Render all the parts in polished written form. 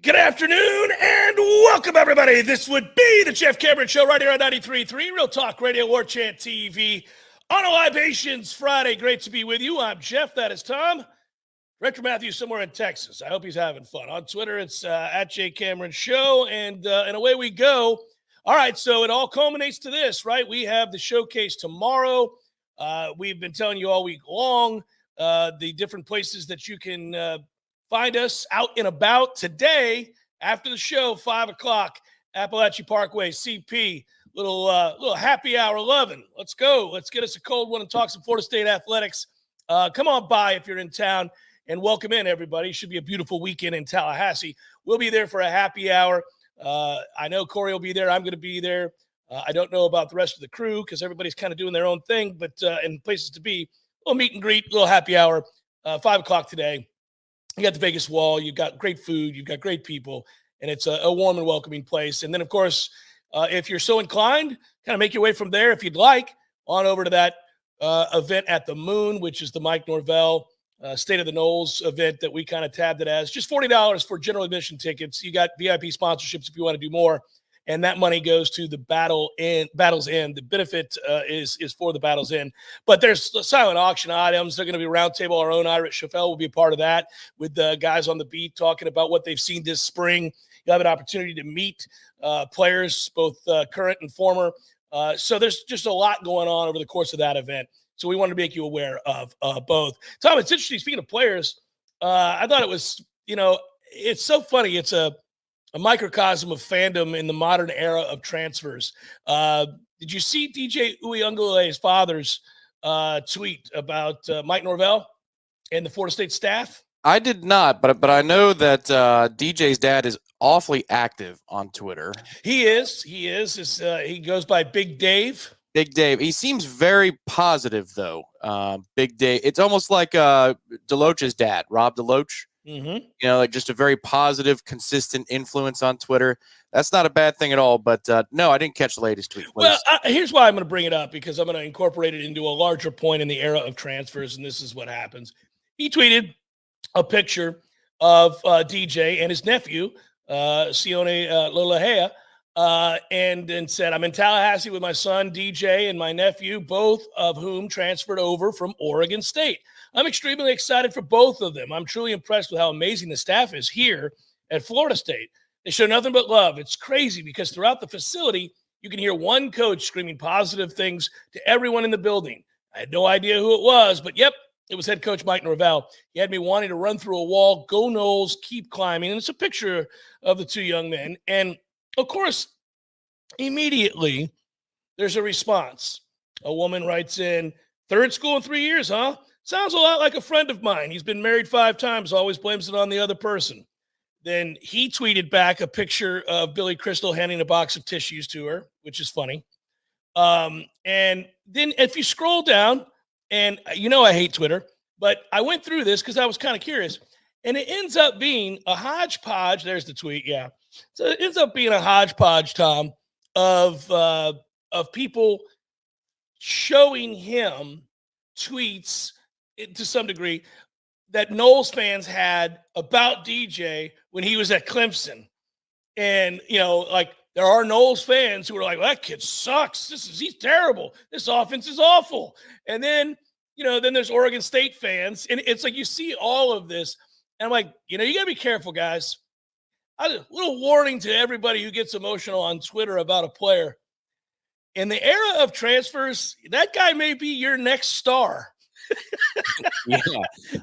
Good afternoon and welcome, everybody. This would be the Jeff Cameron Show right here on 93.3 Real Talk Radio, Warchant TV on a Libations Friday. Great to be with you. I'm Jeff. That is Tom. Director Matthew somewhere in Texas. I hope he's having fun. On Twitter, it's at J Cameron Show, and away we go. All right, so it all culminates to this, right? We have the showcase tomorrow. We've been telling you all week long the different places that you can find us out and about today after the show, 5 o'clock, Appalachia Parkway, CP, little happy hour 11. Let's go. Let's get us a cold one and talk some Florida State athletics. Come on by if you're in town, and welcome in, everybody. Should be a beautiful weekend in Tallahassee. We'll be there for a happy hour. I know Corey will be there. I'm going to be there. I don't know about the rest of the crew because everybody's kind of doing their own thing, but in places to be, little meet and greet, little happy hour, 5 o'clock today. You got the Vegas Wall. You've got great food. You've got great people. And it's a warm and welcoming place. And then, of course, if you're so inclined, kind of make your way from there, if you'd like, on over to that event at the Moon, which is the Mike Norvell State of the Knolls event that we kind of tabbed it as. Just $40 for general admission tickets. You got VIP sponsorships if you want to do more. And that money goes to the Battle's End. The benefit is for the Battle's End. But there's silent auction items. They're going to be a roundtable. Our own Ira Chaffel will be a part of that with the guys on the beat talking about what they've seen this spring. You'll have an opportunity to meet players, both current and former. So there's just a lot going on over the course of that event. So we wanted to make you aware of both. Tom, it's interesting. Speaking of players, I thought it was, it's so funny. It's a microcosm of fandom in the modern era of transfers. Did you see DJ Uyungale's father's tweet about Mike Norvell and the Florida State staff? I did not, but I know that DJ's dad is awfully active on Twitter. He is. He goes by Big Dave. Big Dave. He seems very positive, though. Big Dave. It's almost like Deloach's dad, Rob Deloach. Mm-hmm. Like just a very positive, consistent influence on Twitter. That's not a bad thing at all. But no, I didn't catch the latest tweet. Well, here's why I'm going to bring it up, because I'm going to incorporate it into a larger point in the era of transfers, and this is what happens. He tweeted a picture of DJ and his nephew, Sione Lolahea, and said, "I'm in Tallahassee with my son DJ and my nephew, both of whom transferred over from Oregon State. I'm extremely excited for both of them. I'm truly impressed with how amazing the staff is here at Florida State. They show nothing but love. It's crazy because throughout the facility, you can hear one coach screaming positive things to everyone in the building. I had no idea who it was, but yep, it was head coach Mike Norvell. He had me wanting to run through a wall, go Noles, keep climbing." And it's a picture of the two young men. And of course, immediately there's a response. A woman writes in, "Third school in 3 years, huh? Sounds a lot like a friend of mine. He's been married 5 times, always blames it on the other person." Then he tweeted back a picture of Billy Crystal handing a box of tissues to her, which is funny. And then if you scroll down, and I hate Twitter, but I went through this because I was kind of curious. And it ends up being a hodgepodge. There's the tweet, yeah. So it ends up being a hodgepodge, Tom, of people showing him tweets to some degree that Noles fans had about DJ when he was at Clemson. And, there are Noles fans who are like, "Well, that kid sucks. He's terrible. This offense is awful." And then, then there's Oregon State fans. And it's like you see all of this. And I'm like, you got to be careful, guys. A little warning to everybody who gets emotional on Twitter about a player. In the era of transfers, that guy may be your next star. Yeah.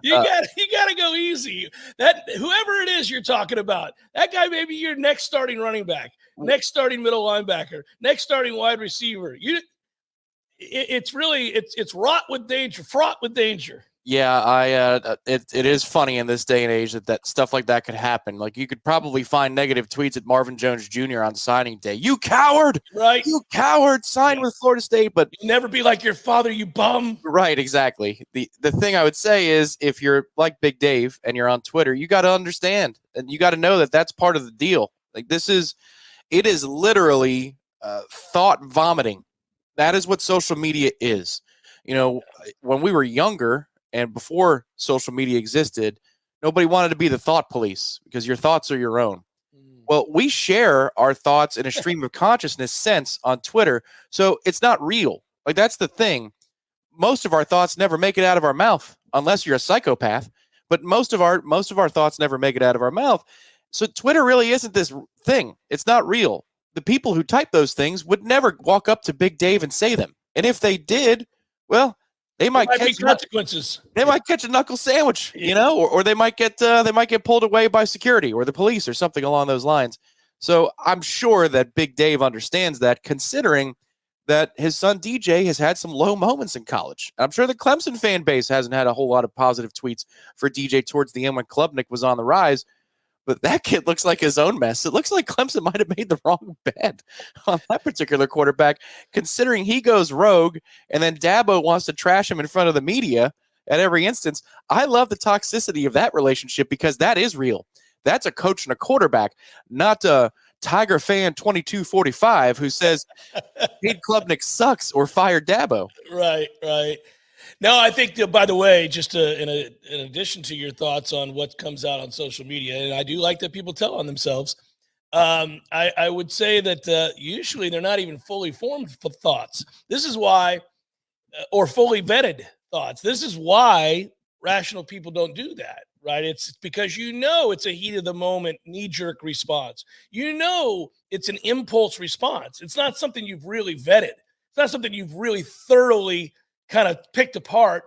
You gotta go easy. That whoever it is you're talking about, that guy may be your next starting running back, next starting middle linebacker, next starting wide receiver. It's fraught with danger. Yeah, it is funny in this day and age that stuff like that could happen. Like, you could probably find negative tweets at Marvin Jones Jr. on signing day. "You coward! Right? You coward! Sign with Florida State." But you'll never be like your father, you bum. Right, exactly. The thing I would say is, if you're like Big Dave and you're on Twitter, you got to understand and you got to know that that's part of the deal. Like, it is literally thought vomiting. That is what social media is. When we were younger, and before social media existed, Nobody wanted to be the thought police because your thoughts are your own. Mm. Well, we share our thoughts in a stream of consciousness sense on Twitter, so it's not real. Like, that's the thing. Most of our thoughts never make it out of our mouth unless you're a psychopath, but most of our thoughts never make it out of our mouth. So Twitter really isn't this thing. It's not real. The people who type those things would never walk up to Big Dave and say them. And if they did, well, they There might might be catch consequences. they might catch a knuckle sandwich, or they might get pulled away by security or the police or something along those lines. So I'm sure that Big Dave understands that, considering that his son DJ has had some low moments in college. I'm sure the Clemson fan base hasn't had a whole lot of positive tweets for DJ towards the end when Klubnik was on the rise. But that kid looks like his own mess. It looks like Clemson might have made the wrong bet on that particular quarterback, considering he goes rogue and then Dabo wants to trash him in front of the media at every instance. I love the toxicity of that relationship because that is real. That's a coach and a quarterback, not a Tiger fan 2245 who says Cade Klubnik sucks or fire Dabo. Right. No, I think that, by the way, just in addition to your thoughts on what comes out on social media, and I do like that people tell on themselves, I would say that usually they're not even fully formed thoughts. This is why, or fully vetted thoughts. This is why rational people don't do that, right? It's because it's a heat of the moment, knee-jerk response. It's an impulse response. It's not something you've really vetted. It's not something you've really thoroughly kind of picked apart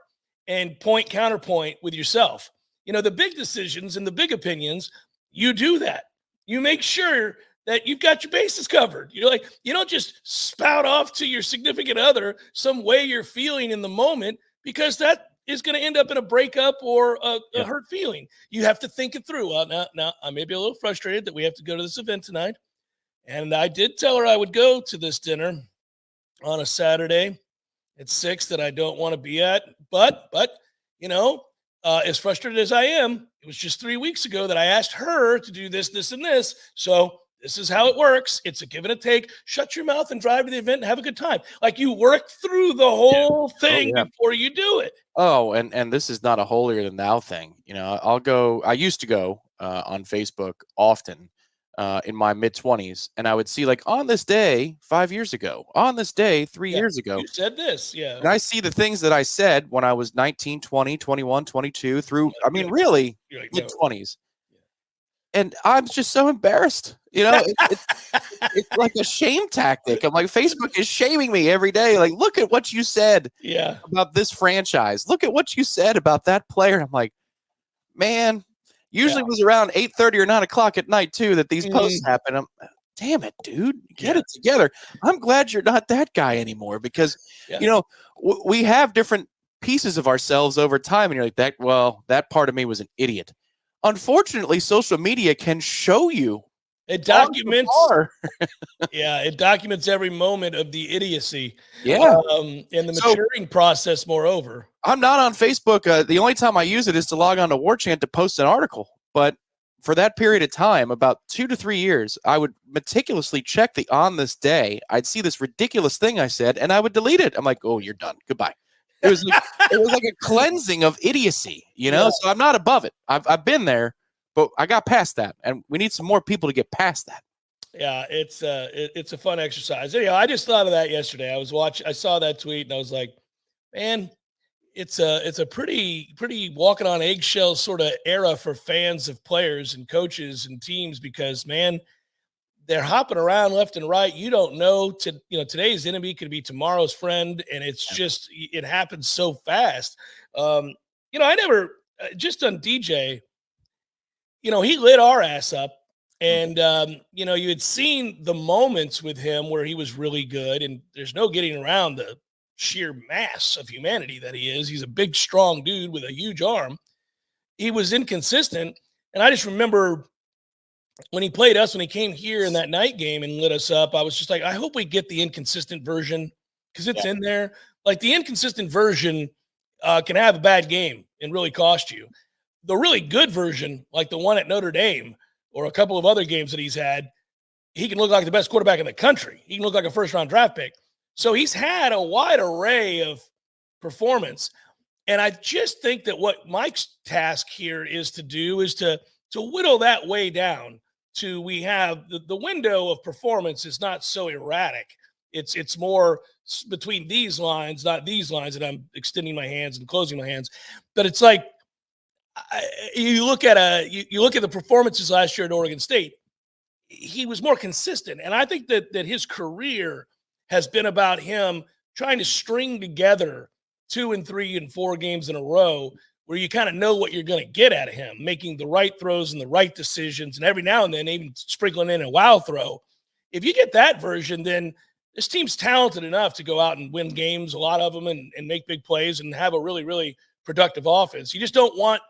and counterpoint with yourself. The big decisions and the big opinions, you do that. You make sure that you've got your bases covered. You don't just spout off to your significant other some way you're feeling in the moment, because that is going to end up in a breakup or a hurt feeling. You have to think it through. Now, I may be a little frustrated that we have to go to this event tonight. And I did tell her I would go to this dinner on a Saturday at 6 that I don't want to be at. But as frustrated as I am, it was just 3 weeks ago that I asked her to do this, this, and this. So this is how it works. It's a give and a take. Shut your mouth and drive to the event and have a good time. Like, you work through the whole thing before you do it. Oh, and this is not a holier than thou thing. I used to go on Facebook often in my mid-20s, and I would see, like, on this day 5 years ago, on this day 3 years ago. You said this, And I see the things that I said when I was 19, 20, 21, 22 through, really, mid-20s. And I'm just so embarrassed. It's like a shame tactic. I'm like, Facebook is shaming me every day. Like, look at what you said about this franchise. Look at what you said about that player. I'm like, man, usually it was around 8:30 or 9 o'clock at night too that these posts happen. Damn it, dude, get it together. I'm glad you're not that guy anymore, because we have different pieces of ourselves over time, and you're like, that part of me was an idiot. Unfortunately, social media can show you. It documents. It documents every moment of the idiocy. And the maturing process, moreover. I'm not on Facebook. The only time I use it is to log on to Warchant to post an article. But for that period of time, about 2 to 3 years, I would meticulously check the on this day. I'd see this ridiculous thing I said, and I would delete it. I'm like, oh, you're done. Goodbye. It was like a cleansing of idiocy, So I'm not above it. I've been there, but I got past that, and we need some more people to get past that. Yeah, it's a fun exercise. Anyhow, I just thought of that yesterday. I saw that tweet, and I was like, man, it's a pretty walking on eggshells sort of era for fans of players and coaches and teams, because, man, they're hopping around left and right. You don't know. Today's enemy could be tomorrow's friend, and it's just, it happens so fast. I never just on DJ. He lit our ass up, and you had seen the moments with him where he was really good, and there's no getting around the sheer mass of humanity that he is. He's a big, strong dude with a huge arm. He was inconsistent, and I just remember when he played us, when he came here in that night game and lit us up, I was just like, I hope we get the inconsistent version, because it's in there. Like, the inconsistent version can have a bad game and really cost you. The really good version, like the one at Notre Dame or a couple of other games that he's had, he can look like the best quarterback in the country. He can look like a first-round draft pick. So he's had a wide array of performance. And I just think that what Mike's task here is to whittle that way down to we have the window of performance is not so erratic. It's more between these lines, not these lines, and I'm extending my hands and closing my hands. But it's like you look at you look at the performances last year at Oregon State. He was more consistent, and I think that his career has been about him trying to string together 2 and 3 and 4 games in a row where you kind of know what you're going to get out of him, making the right throws and the right decisions, and every now and then even sprinkling in a wow throw. If you get that version, then this team's talented enough to go out and win games, a lot of them, and make big plays and have a really, really productive offense. You just don't want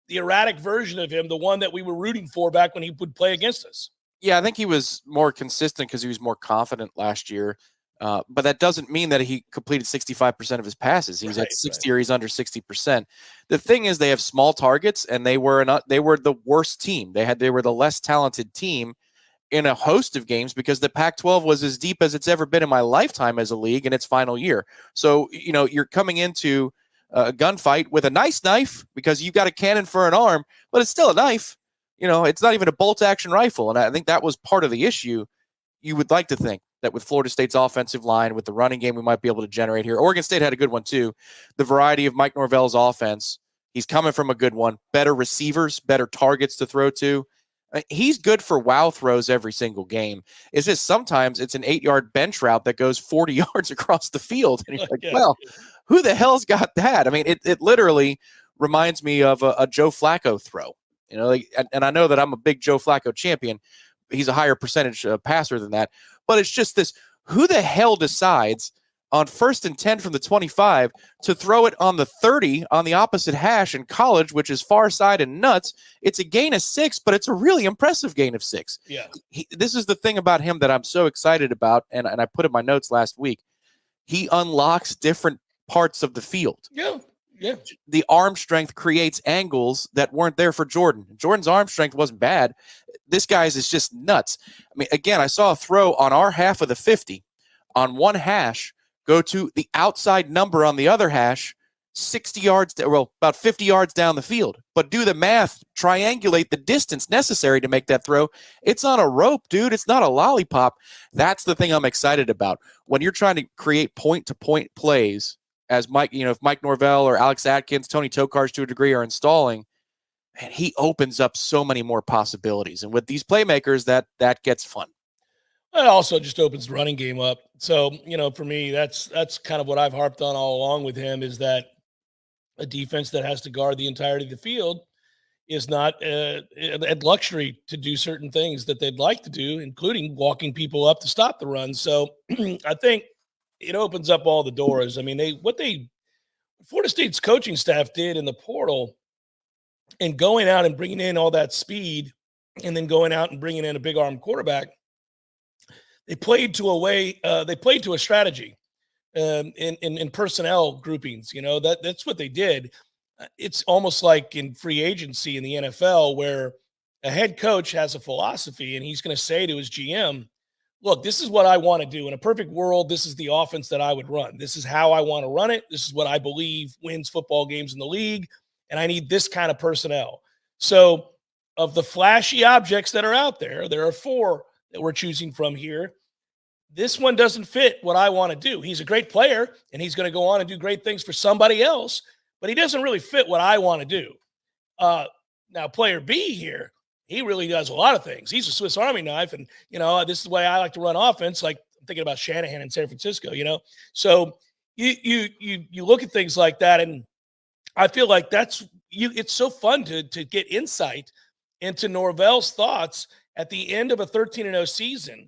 the erratic version of him, the one that we were rooting for back when he would play against us. Yeah, I think he was more consistent because he was more confident last year. But that doesn't mean that he completed 65% of his passes. He's at 60 or he's under 60%. The thing is, they have small targets, and they were the worst team. They were the less talented team in a host of games because the Pac-12 was as deep as it's ever been in my lifetime as a league in its final year. So, you're coming into a gunfight with a nice knife because you've got a cannon for an arm, but it's still a knife. It's not even a bolt-action rifle, and I think that was part of the issue. You would like to think that with Florida State's offensive line, with the running game we might be able to generate here. Oregon State had a good one too. The variety of Mike Norvell's offense, he's coming from a good one. Better receivers, better targets to throw to. He's good for wow throws every single game. It's just sometimes it's an 8-yard bench route that goes 40 yards across the field. And you're like, well, who the hell's got that? I mean, it literally reminds me of a Joe Flacco throw. And I know that I'm a big Joe Flacco champion. He's a higher percentage passer than that. But it's just this, who the hell decides on 1st and 10 from the 25 to throw it on the 30 on the opposite hash in college, which is far side and nuts? It's a gain of 6, but it's a really impressive gain of 6. Yeah. This is the thing about him that I'm so excited about, and I put in my notes last week. He unlocks different parts of the field. Yeah. Yeah. The arm strength creates angles that weren't there for Jordan. Jordan's arm strength wasn't bad. This guy's is just nuts. I mean, again, I saw a throw on our half of the 50 on one hash go to the outside number on the other hash, 60 yards, about 50 yards down the field. But do the math, triangulate the distance necessary to make that throw. It's on a rope, dude. It's not a lollipop. That's the thing I'm excited about. When you're trying to create point-to-point plays, as Mike, if Mike Norvell or Alex Atkins, Tony Tokarz to a degree are installing, man, he opens up so many more possibilities. And with these playmakers, that gets fun. It also just opens the running game up. So, for me, that's kind of what I've harped on all along with him, is that a defense that has to guard the entirety of the field is not at luxury to do certain things that they'd like to do, including walking people up to stop the run. So I think it opens up all the doors. I mean, Florida State's coaching staff did in the portal and going out and bringing in all that speed and then going out and bringing in a big arm quarterback, they played to a strategy in personnel groupings. That's what they did. It's almost like in free agency in the NFL, where a head coach has a philosophy and he's going to say to his GM, look, this is what I want to do. In a perfect world, this is the offense that I would run. This is how I want to run it. This is what I believe wins football games in the league. And I need this kind of personnel. So of the flashy objects that are out there, there are 4 that we're choosing from here. This one doesn't fit what I want to do. He's a great player, and he's going to go on and do great things for somebody else, but he doesn't really fit what I want to do. Now, player B here, he really does a lot of things. He's a Swiss Army knife, and, this is the way I like to run offense. Like, I'm thinking about Shanahan in San Francisco, So you look at things like that, and I feel like it's so fun to get insight into Norvell's thoughts at the end of a 13-0 season.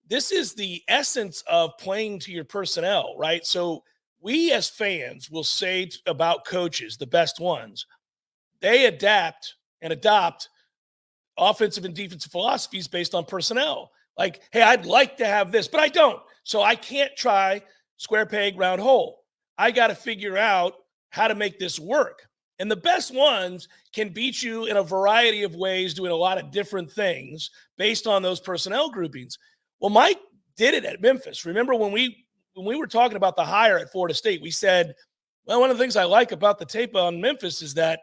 This is the essence of playing to your personnel, right? So we as fans will say about coaches, the best ones, they adapt and adopt offensive and defensive philosophies based on personnel. Like, hey, I'd like to have this, but I don't. So I can't try square peg, round hole. I got to figure out how to make this work. And the best ones can beat you in a variety of ways, doing a lot of different things based on those personnel groupings. Well, Mike did it at Memphis. Remember when we were talking about the hire at Florida State, we said Well, one of the things I like about the tape on Memphis is that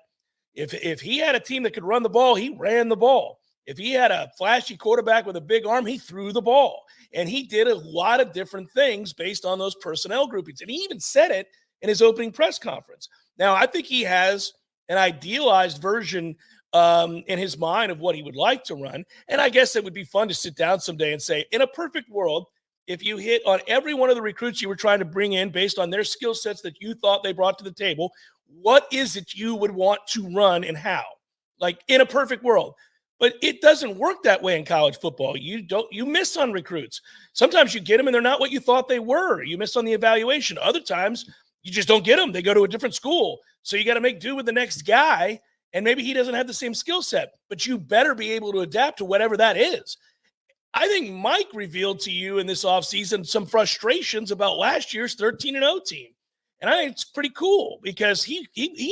if he had a team that could run the ball, he ran the ball. If he had a flashy quarterback with a big arm, he threw the ball. And he did a lot of different things based on those personnel groupings. And he even said it in his opening press conference. Now, I think he has an idealized version in his mind of what he would like to run. And I guess it would be fun to sit down someday and say, in a perfect world, if you hit on every one of the recruits you were trying to bring in based on their skill sets that you thought they brought to the table, what is it you would want to run and how? Like in a perfect world. But it doesn't work that way in college football. You miss on recruits. Sometimes you get them and they're not what you thought they were. You miss on the evaluation. Other times you just don't get them. They go to a different school. So you got to make do with the next guy. And maybe he doesn't have the same skill set, but you better be able to adapt to whatever that is. I think Mike revealed to you in this offseason some frustrations about last year's 13-0 team. And I think it's pretty cool because he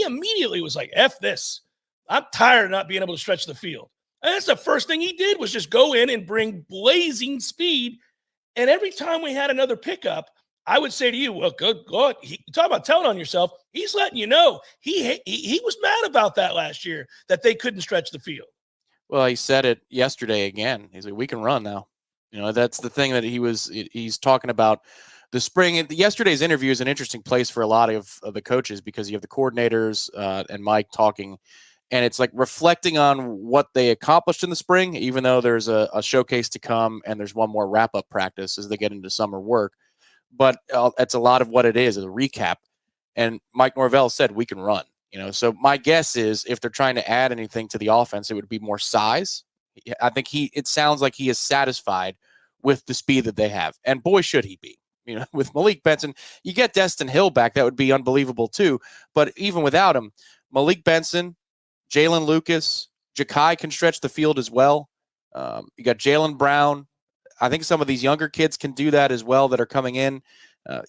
immediately was like, F this. I'm tired of not being able to stretch the field. And that's the first thing he did was just go in and bring blazing speed. And every time we had another pickup, I would say to you, well, good. Talk about telling on yourself. He's letting you know he was mad about that last year, that they couldn't stretch the field. Well, he said it yesterday again. He's like, we can run now. You know, that's the thing that he's talking about. The spring, yesterday's interview is an interesting place for a lot of the coaches because you have the coordinators and Mike talking, and it's like reflecting on what they accomplished in the spring, even though there's a showcase to come and there's one more wrap-up practice as they get into summer work. But that's a lot of what it is a recap. And Mike Norvell said, we can run. You know, so my guess is if they're trying to add anything to the offense, it would be more size. I think it sounds like he is satisfied with the speed that they have. And boy, should he be. You know, with Malik Benson, you get Destin Hill back. That would be unbelievable too. But even without him, Malik Benson, Jalen Lucas, Ja'Kai can stretch the field as well. You got Jalen Brown. I think some of these younger kids can do that as well that are coming in.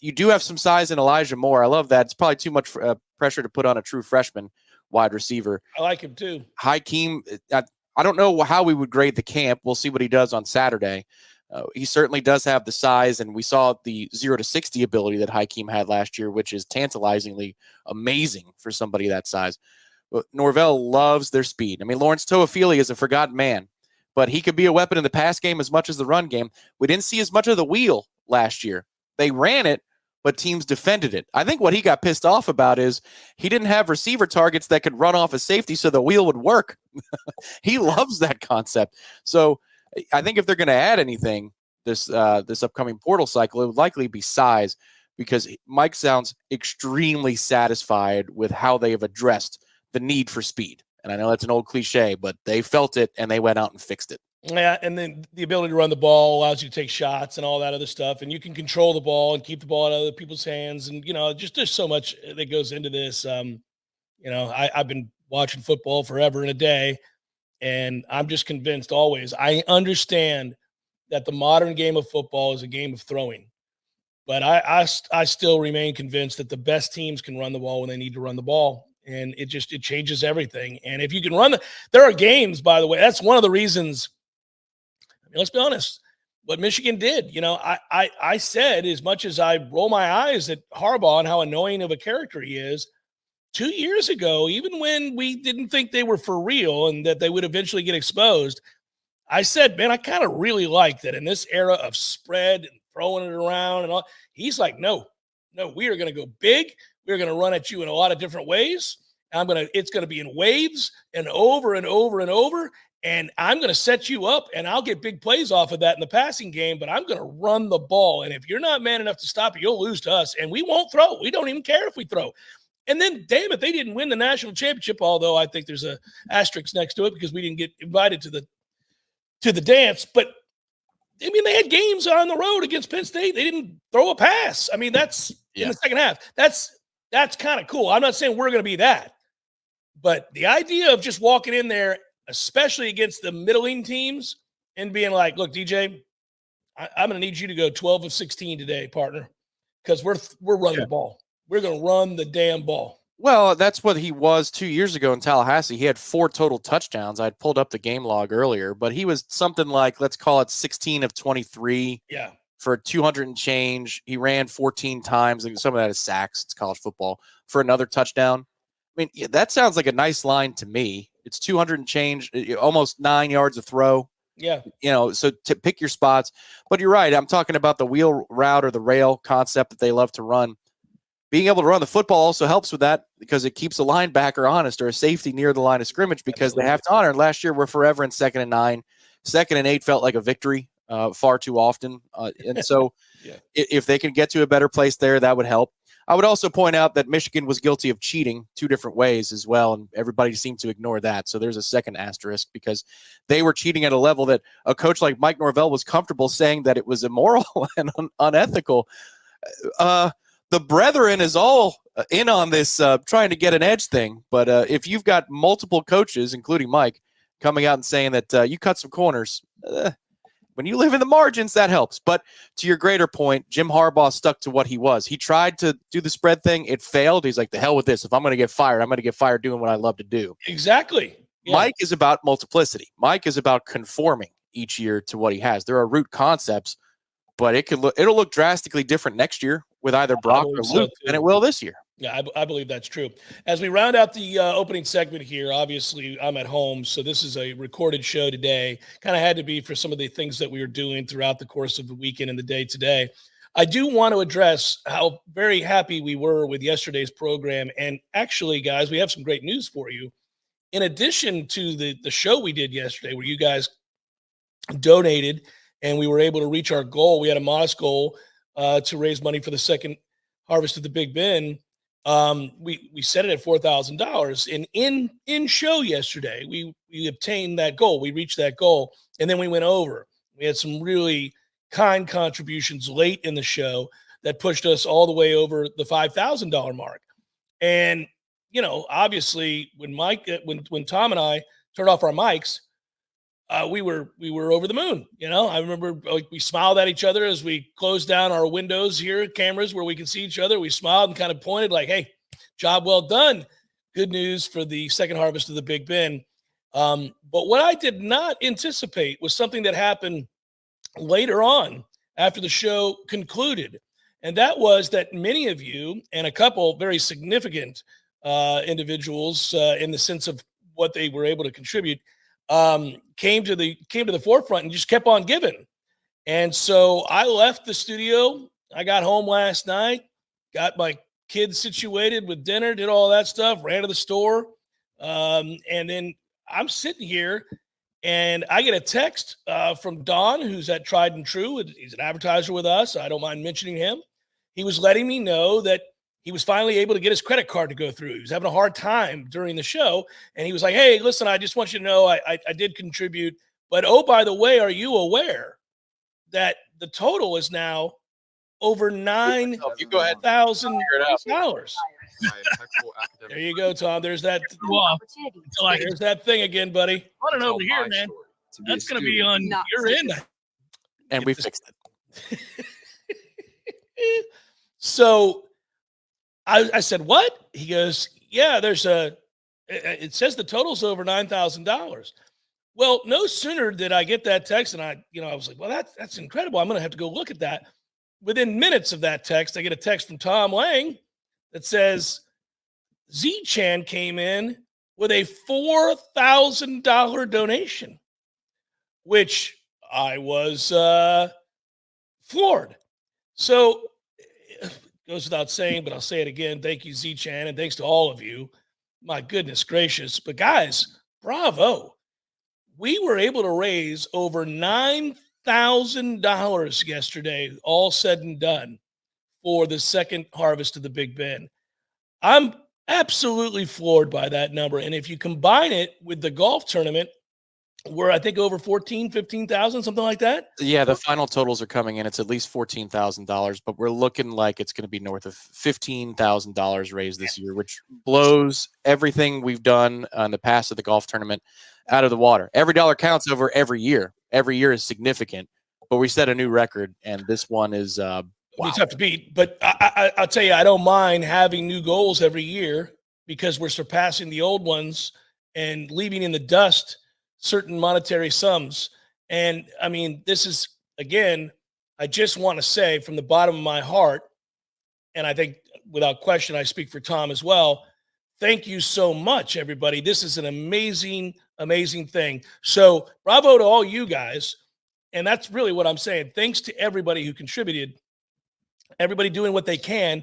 You do have some size in Elijah Moore. I love that. It's probably too much pressure to put on a true freshman wide receiver. I like him too. Hakeem, I don't know how we would grade the camp. We'll see what he does on Saturday. He certainly does have the size, and we saw the 0 to 60 ability that Hakeem had last year, which is tantalizingly amazing for somebody that size. But Norvell loves their speed. I mean, Lawrence Toafili is a forgotten man, but he could be a weapon in the pass game as much as the run game. We didn't see as much of the wheel last year. They ran it, but teams defended it. I think what he got pissed off about is he didn't have receiver targets that could run off a safety so the wheel would work. He loves that concept. So I think if they're going to add anything this upcoming portal cycle, it would likely be size because Mike sounds extremely satisfied with how they have addressed the need for speed. And I know that's an old cliche, but they felt it and they went out and fixed it. Yeah, and then the ability to run the ball allows you to take shots and all that other stuff, and you can control the ball and keep the ball out of other people's hands, and just there's so much that goes into this. I've been watching football forever and a day, and I'm just convinced always. I understand that the modern game of football is a game of throwing, but I still remain convinced that the best teams can run the ball when they need to run the ball, and it changes everything. And if you can there are games, by the way, that's one of the reasons. Let's be honest. What Michigan did, I said, as much as I roll my eyes at Harbaugh and how annoying of a character he is, 2 years ago, even when we didn't think they were for real and that they would eventually get exposed, I said, man, I kind of really like that in this era of spread and throwing it around and all. He's like, no, we are going to go big. We're going to run at you in a lot of different ways. It's going to be in waves and over and over and over. And I'm going to set you up, and I'll get big plays off of that in the passing game, but I'm going to run the ball. And if you're not man enough to stop it, you'll lose to us, and we won't throw. We don't even care if we throw. And then, damn it, they didn't win the national championship, although I think there's a asterisk next to it because we didn't get invited to the dance. But, I mean, they had games on the road against Penn State. They didn't throw a pass. I mean, that's in the second half. That's kind of cool. I'm not saying we're going to be that. But the idea of just walking in there, especially against the middling teams, and being like, look, DJ, I'm going to need you to go 12 of 16 today, partner, because we're running the ball. We're going to run the damn ball. Well, that's what he was 2 years ago in Tallahassee. He had 4 total touchdowns. I'd pulled up the game log earlier, but he was something like, let's call it 16 of 23. Yeah. for 200 and change. He ran 14 times, and some of that is sacks. It's college football, for another touchdown. I mean, yeah, that sounds like a nice line to me. It's 200 and change, almost 9 yards of throw. Yeah. So to pick your spots. But you're right. I'm talking about the wheel route or the rail concept that they love to run. Being able to run the football also helps with that because it keeps a linebacker honest or a safety near the line of scrimmage because they have to honor. Last year, we're forever in 2nd and 9. 2nd and 8 felt like a victory far too often. And so if they can get to a better place there, that would help. I would also point out that Michigan was guilty of cheating 2 different ways as well, and everybody seemed to ignore that. So there's a second asterisk because they were cheating at a level that a coach like Mike Norvell was comfortable saying that it was immoral and unethical. The brethren is all in on this trying to get an edge thing. But if you've got multiple coaches, including Mike, coming out and saying that you cut some corners, when you live in the margins, that helps. But to your greater point, Jim Harbaugh stuck to what he was. He tried to do the spread thing. It failed. He's like, the hell with this. If I'm going to get fired, I'm going to get fired doing what I love to do. Exactly. Yeah. Mike is about multiplicity. Mike is about conforming each year to what he has. There are root concepts, but it'll look drastically different next year with either Brock or Luke than it will this year. Yeah, I believe that's true. As we round out the opening segment here, obviously I'm at home, so this is a recorded show today. Kind of had to be for some of the things that we were doing throughout the course of the weekend and the day today. I do want to address how very happy we were with yesterday's program. And actually, guys, we have some great news for you. In addition to the show we did yesterday where you guys donated and we were able to reach our goal, we had a modest goal to raise money for the second harvest of the Big Bend. We set it at $4,000, and in show yesterday, we obtained that goal. We reached that goal, and then we went over. We had some really kind contributions late in the show that pushed us all the way over the $5,000 mark. And obviously, when Tom and I turned off our mics, we were over the moon. I remember we smiled at each other as we closed down our windows here, cameras where we can see each other. We smiled and kind of pointed like, hey, job well done. Good news for the second harvest of the Big Bend. But what I did not anticipate was something that happened later on after the show concluded. And that was that many of you and a couple very significant individuals in the sense of what they were able to contribute came to the forefront and just kept on giving. And so I left the studio. I got home last night, got my kids situated with dinner, did all that stuff, ran to the store. And then I'm sitting here and I get a text from Don, who's at Tried and True. He's an advertiser with us. I don't mind mentioning him. He was letting me know that he was finally able to get his credit card to go through. He was having a hard time during the show. And he was like, hey, listen, I just want you to know I did contribute. But, oh, by the way, are you aware that the total is now over $9,000? There you go, Tom. There's that. There's that thing again, buddy. I don't know over here, man. That's going to be on your end. And we fixed it. So I said, what? He goes, yeah, it says the total's over $9,000. Well, no sooner did I get that text and I was like, well, that's incredible. I'm going to have to go look at that. Within minutes of that text, I get a text from Tom Lang that says Z-Chan came in with a $4,000 donation, which I was floored. So goes without saying, but I'll say it again. Thank you, Z-Chan, and thanks to all of you. My goodness gracious. But guys, bravo. We were able to raise over $9,000 yesterday, all said and done, for the second harvest of the Big Bend. I'm absolutely floored by that number. And if you combine it with the golf tournament, we're, I think, over 15,000, something like that. Yeah, the final totals are coming in. It's at least $14,000, but we're looking like it's going to be north of $15,000 raised this year, which blows everything we've done in the past of the golf tournament out of the water. Every dollar counts over every year. Every year is significant, but we set a new record, and this one is wow. It's tough to beat. But I'll tell you, I don't mind having new goals every year because we're surpassing the old ones and leaving in the dust certain monetary sums. And I mean, this is, again, I just want to say from the bottom of my heart, and I think without question, I speak for Tom as well. Thank you so much, everybody. This is an amazing, amazing thing. So bravo to all you guys. And that's really what I'm saying. Thanks to everybody who contributed. Everybody doing what they can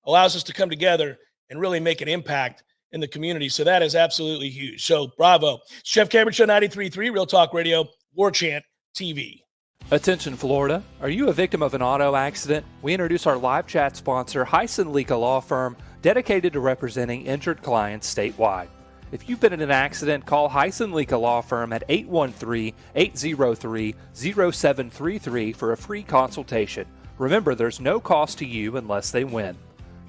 allows us to come together and really make an impact in the community. So that is absolutely huge. So bravo. It's Jeff Cameron Show 93.3, Real Talk Radio, Warchant TV. Attention, Florida. Are you a victim of an auto accident? We introduce our live chat sponsor, Hyson Leaka Law Firm, dedicated to representing injured clients statewide. If you've been in an accident, call Hyson Leaka Law Firm at 813-803-0733 for a free consultation. Remember, there's no cost to you unless they win.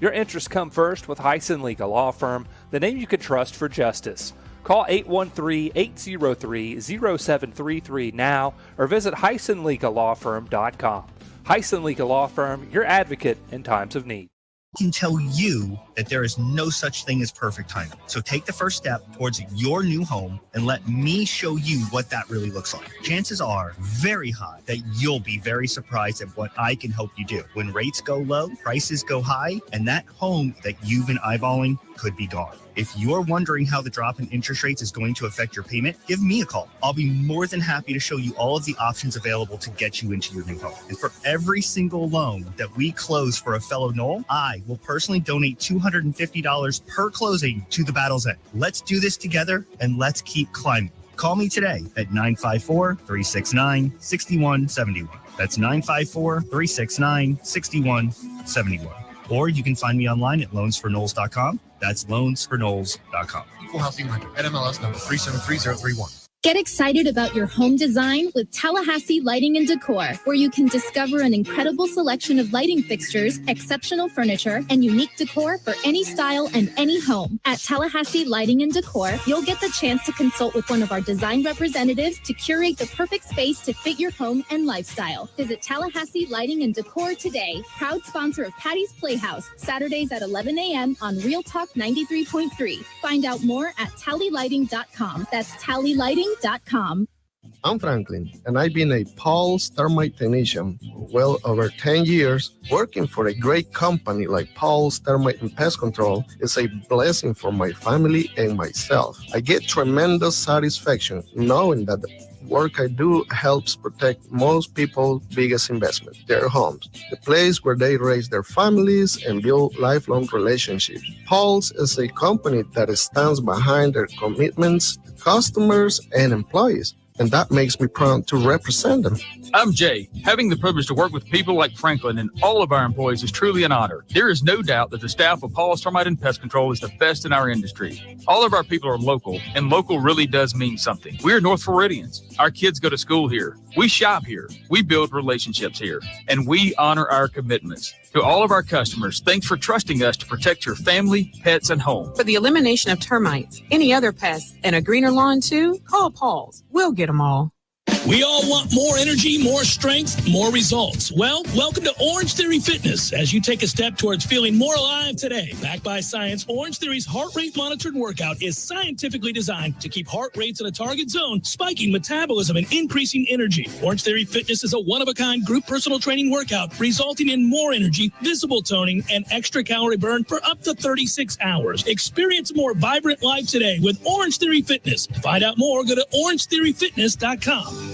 Your interests come first with Hyson Leaka Law Firm, the name you can trust for justice. Call 813-803-0733 now or visit HysonLeakaLawFirm.com. Hyson Leaka Law Firm, your advocate in times of need. I can tell you that there is no such thing as perfect timing. So take the first step towards your new home and let me show you what that really looks like. Chances are very high that you'll be very surprised at what I can help you do. When rates go low, prices go high, and that home that you've been eyeballing could be gone. If you're wondering how the drop in interest rates is going to affect your payment, give me a call. I'll be more than happy to show you all of the options available to get you into your new home. And for every single loan that we close for a fellow Knoll, I will personally donate $250 per closing to the Battle's End. Let's do this together and let's keep climbing. Call me today at 954-369-6171. That's 954-369-6171. Or you can find me online at loansforknolls.com. That's loansforknolls.com. Equal housing lender. NMLS number 373031. Get excited about your home design with Tallahassee Lighting and Decor, where you can discover an incredible selection of lighting fixtures, exceptional furniture, and unique decor for any style and any home. At Tallahassee Lighting and Decor, you'll get the chance to consult with one of our design representatives to curate the perfect space to fit your home and lifestyle. Visit Tallahassee Lighting and Decor today. Proud sponsor of Patty's Playhouse, Saturdays at 11 a.m. on Real Talk 93.3. Find out more at tallylighting.com. That's tallylighting.com. I'm Franklin, and I've been a Paul's Termite technician for well over 10 years. Working for a great company like Paul's Termite and Pest Control is a blessing for my family and myself. I get tremendous satisfaction knowing that the work I do helps protect most people's biggest investment, their homes, the place where they raise their families and build lifelong relationships. Paul's is a company that stands behind their commitments to customers and employees, and that makes me proud to represent them. I'm Jay. Having the privilege to work with people like Franklin and all of our employees is truly an honor. There is no doubt that the staff of Paul's Termite and Pest Control is the best in our industry. All of our people are local, and local really does mean something. We are North Floridians. Our kids go to school here. We shop here. We build relationships here, and we honor our commitments. To all of our customers, thanks for trusting us to protect your family, pets, and home. For the elimination of termites, any other pests, and a greener lawn too, call Paul's. We'll get them all. We all want more energy, more strength, more results. Well, welcome to Orange Theory Fitness as you take a step towards feeling more alive today. Backed by science, Orange Theory's heart rate monitored workout is scientifically designed to keep heart rates in a target zone, spiking metabolism and increasing energy. Orange Theory Fitness is a one-of-a-kind group personal training workout resulting in more energy, visible toning, and extra calorie burn for up to 36 hours. Experience a more vibrant life today with Orange Theory Fitness. To find out more, go to orangetheoryfitness.com.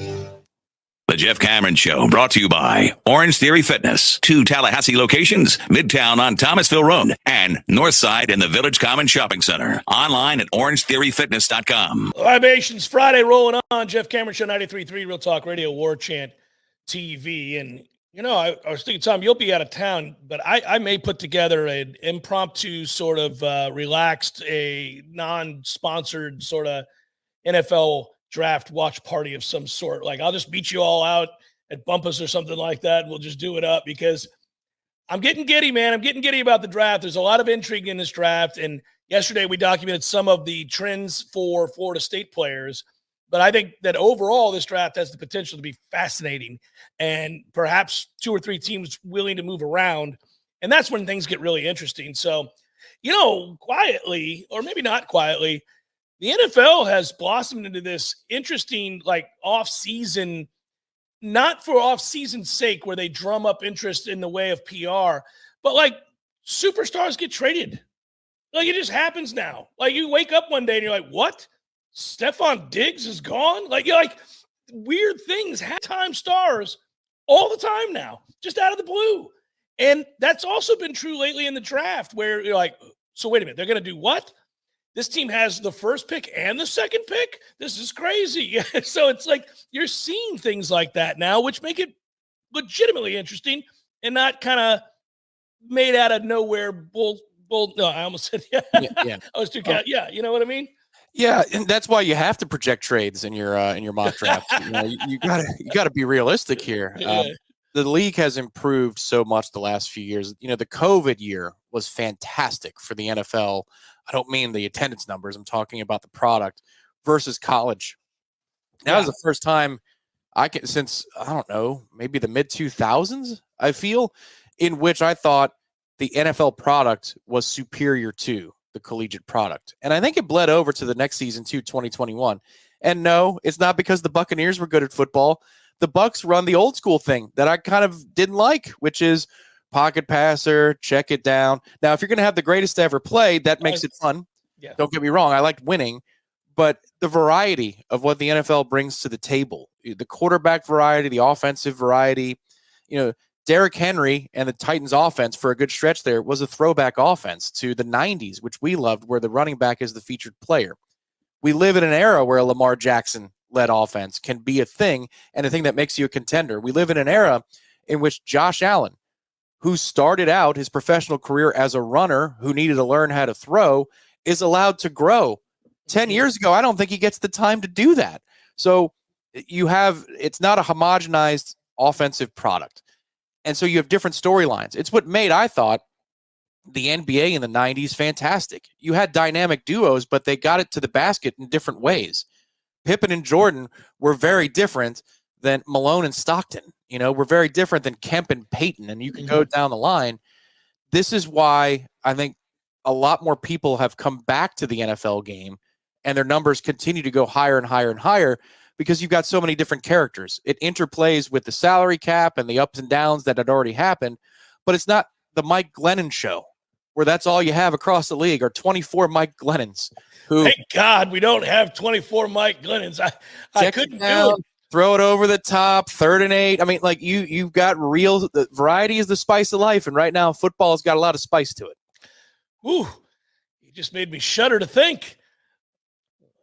The Jeff Cameron Show, brought to you by Orange Theory Fitness. 2 Tallahassee locations, Midtown on Thomasville Road and Northside in the Village Common Shopping Center. Online at orangetheoryfitness.com. Libations Friday rolling on. Jeff Cameron Show 93.3, Real Talk Radio, Warchant TV. And, you know, I was thinking, Tom, you'll be out of town, but I may put together an impromptu sort of relaxed, a non-sponsored sort of NFL draft watch party of some sort. Like, I'll just meet you all out at Bumpus or something like that, and we'll just do it up because I'm getting giddy, man. I'm getting giddy about the draft. There's a lot of intrigue in this draft, and yesterday we documented some of the trends for Florida State players, but I think that overall this draft has the potential to be fascinating and perhaps 2 or 3 teams willing to move around, and that's when things get really interesting. So, you know, quietly, or maybe not quietly, the NFL has blossomed into this interesting, like, off-season, not for off-season sake where they drum up interest in the way of PR, but like superstars get traded. Like it just happens now. Like you wake up one day and you're like, what? Stephon Diggs is gone? Like you're like weird things, half-time stars all the time now, just out of the blue. And that's also been true lately in the draft where you're like, so wait a minute, they're going to do what? This team has the first pick and the second pick? This is crazy. So it's like you're seeing things like that now, which make it legitimately interesting and not kind of made out of nowhere bull. No, I almost said, yeah. I was too yeah, you know what I mean? Yeah, and that's why you have to project trades in your mock drafts. You gotta be realistic here. The league has improved so much the last few years. The COVID year was fantastic for the NFL. I don't mean the attendance numbers. I'm talking about the product versus college. That was the first time since, I don't know, maybe the mid 2000s, I feel, in which I thought the NFL product was superior to the collegiate product. And I think it bled over to the next season too, 2021. And no, it's not because the Buccaneers were good at football. The Bucs run the old school thing that I kind of didn't like, which is pocket passer, check it down. Now, if you're going to have the greatest ever play, that makes it fun. Yeah. Don't get me wrong. I liked winning, but the variety of what the NFL brings to the table, the quarterback variety, the offensive variety, Derrick Henry and the Titans offense for a good stretch there was a throwback offense to the 90s, which we loved, where the running back is the featured player. We live in an era where a Lamar Jackson-led offense can be a thing and a thing that makes you a contender. We live in an era in which Josh Allen, who started out his professional career as a runner who needed to learn how to throw, is allowed to grow. 10 years ago, I don't think he gets the time to do that. So it's not a homogenized offensive product. And so you have different storylines. It's what made, I thought, the NBA in the 90s fantastic. You had dynamic duos, but they got it to the basket in different ways. Pippen and Jordan were very different than Malone and Stockton. Were very different than Kemp and Peyton, and you can go down the line. This is why I think a lot more people have come back to the NFL game, and their numbers continue to go higher and higher and higher, because you've got so many different characters. It interplays with the salary cap and the ups and downs that had already happened, but it's not the Mike Glennon show where that's all you have across the league, or 24 Mike Glennons. Thank God we don't have 24 Mike Glennons. I couldn't do it. Throw it over the top, 3rd and 8. I mean, like you've got the variety is the spice of life, and right now football has got a lot of spice to it. Ooh, you just made me shudder to think.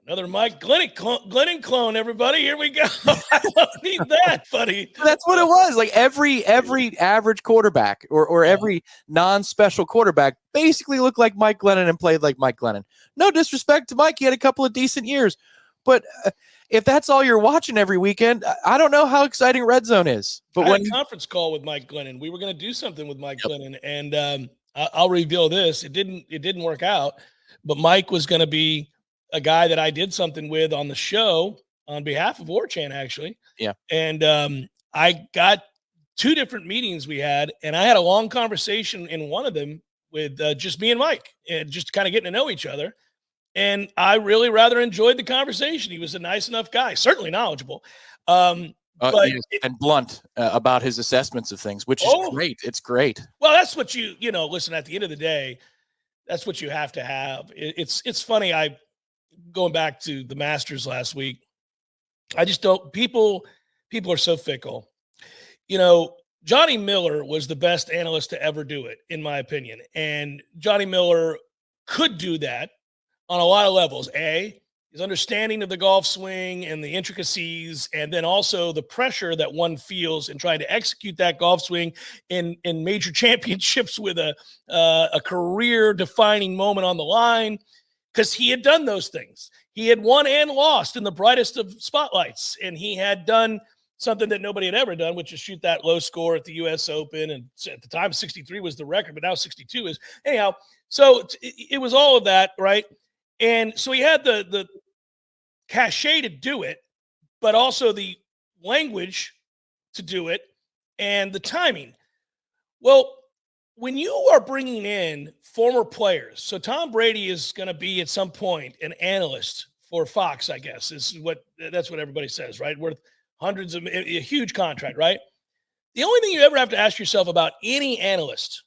Another Mike Glennon clone, everybody. Here we go. I don't need that, buddy. That's what it was. Like every average quarterback or every non-special quarterback basically looked like Mike Glennon and played like Mike Glennon. No disrespect to Mike. He had a couple of decent years. But if that's all you're watching every weekend, I don't know how exciting Red Zone is. But I had a conference call with Mike Glennon. We were going to do something with Mike Glennon, and I'll reveal this. It didn't work out, but Mike was going to be a guy that I did something with on the show on behalf of Warchant, actually. Yeah. And I got 2 different meetings we had, and I had a long conversation in one of them with just me and Mike, and just kind of getting to know each other. And I really rather enjoyed the conversation. He was a nice enough guy, certainly knowledgeable. And blunt about his assessments of things, which is great. It's great. Well, that's what listen, at the end of the day, that's what you have to have. It's funny. Going back to the Masters last week, I just don't, people are so fickle. Johnny Miller was the best analyst to ever do it, in my opinion. And Johnny Miller could do that on a lot of levels. His understanding of the golf swing and the intricacies, and then also the pressure that one feels in trying to execute that golf swing in major championships with a career-defining moment on the line. Because he had done those things. He had won and lost in the brightest of spotlights. And he had done something that nobody had ever done, which is shoot that low score at the U.S. Open. And at the time, 63 was the record, but now 62 is. Anyhow, so it was all of that, right? And so he had the cachet to do it, but also the language to do it and the timing. Well, when you are bringing in former players, so Tom Brady is going to be at some point an analyst for Fox, I guess, that's what everybody says, right? Worth hundreds of a huge contract, right? The only thing you ever have to ask yourself about any analyst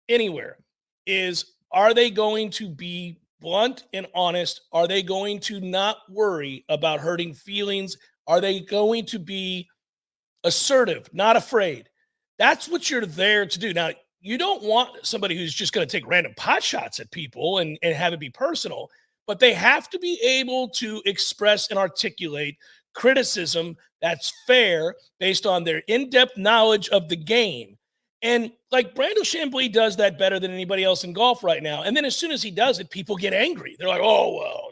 anywhere is, are they going to be blunt and honest? Are they going to not worry about hurting feelings? Are they going to be assertive, not afraid? That's what you're there to do. Now, you don't want somebody who's just going to take random pot shots at people and have it be personal, but they have to be able to express and articulate criticism that's fair based on their in-depth knowledge of the game. And like Brandel Chambly does that better than anybody else in golf right now. And then as soon as he does it, people get angry. They're like, oh, well,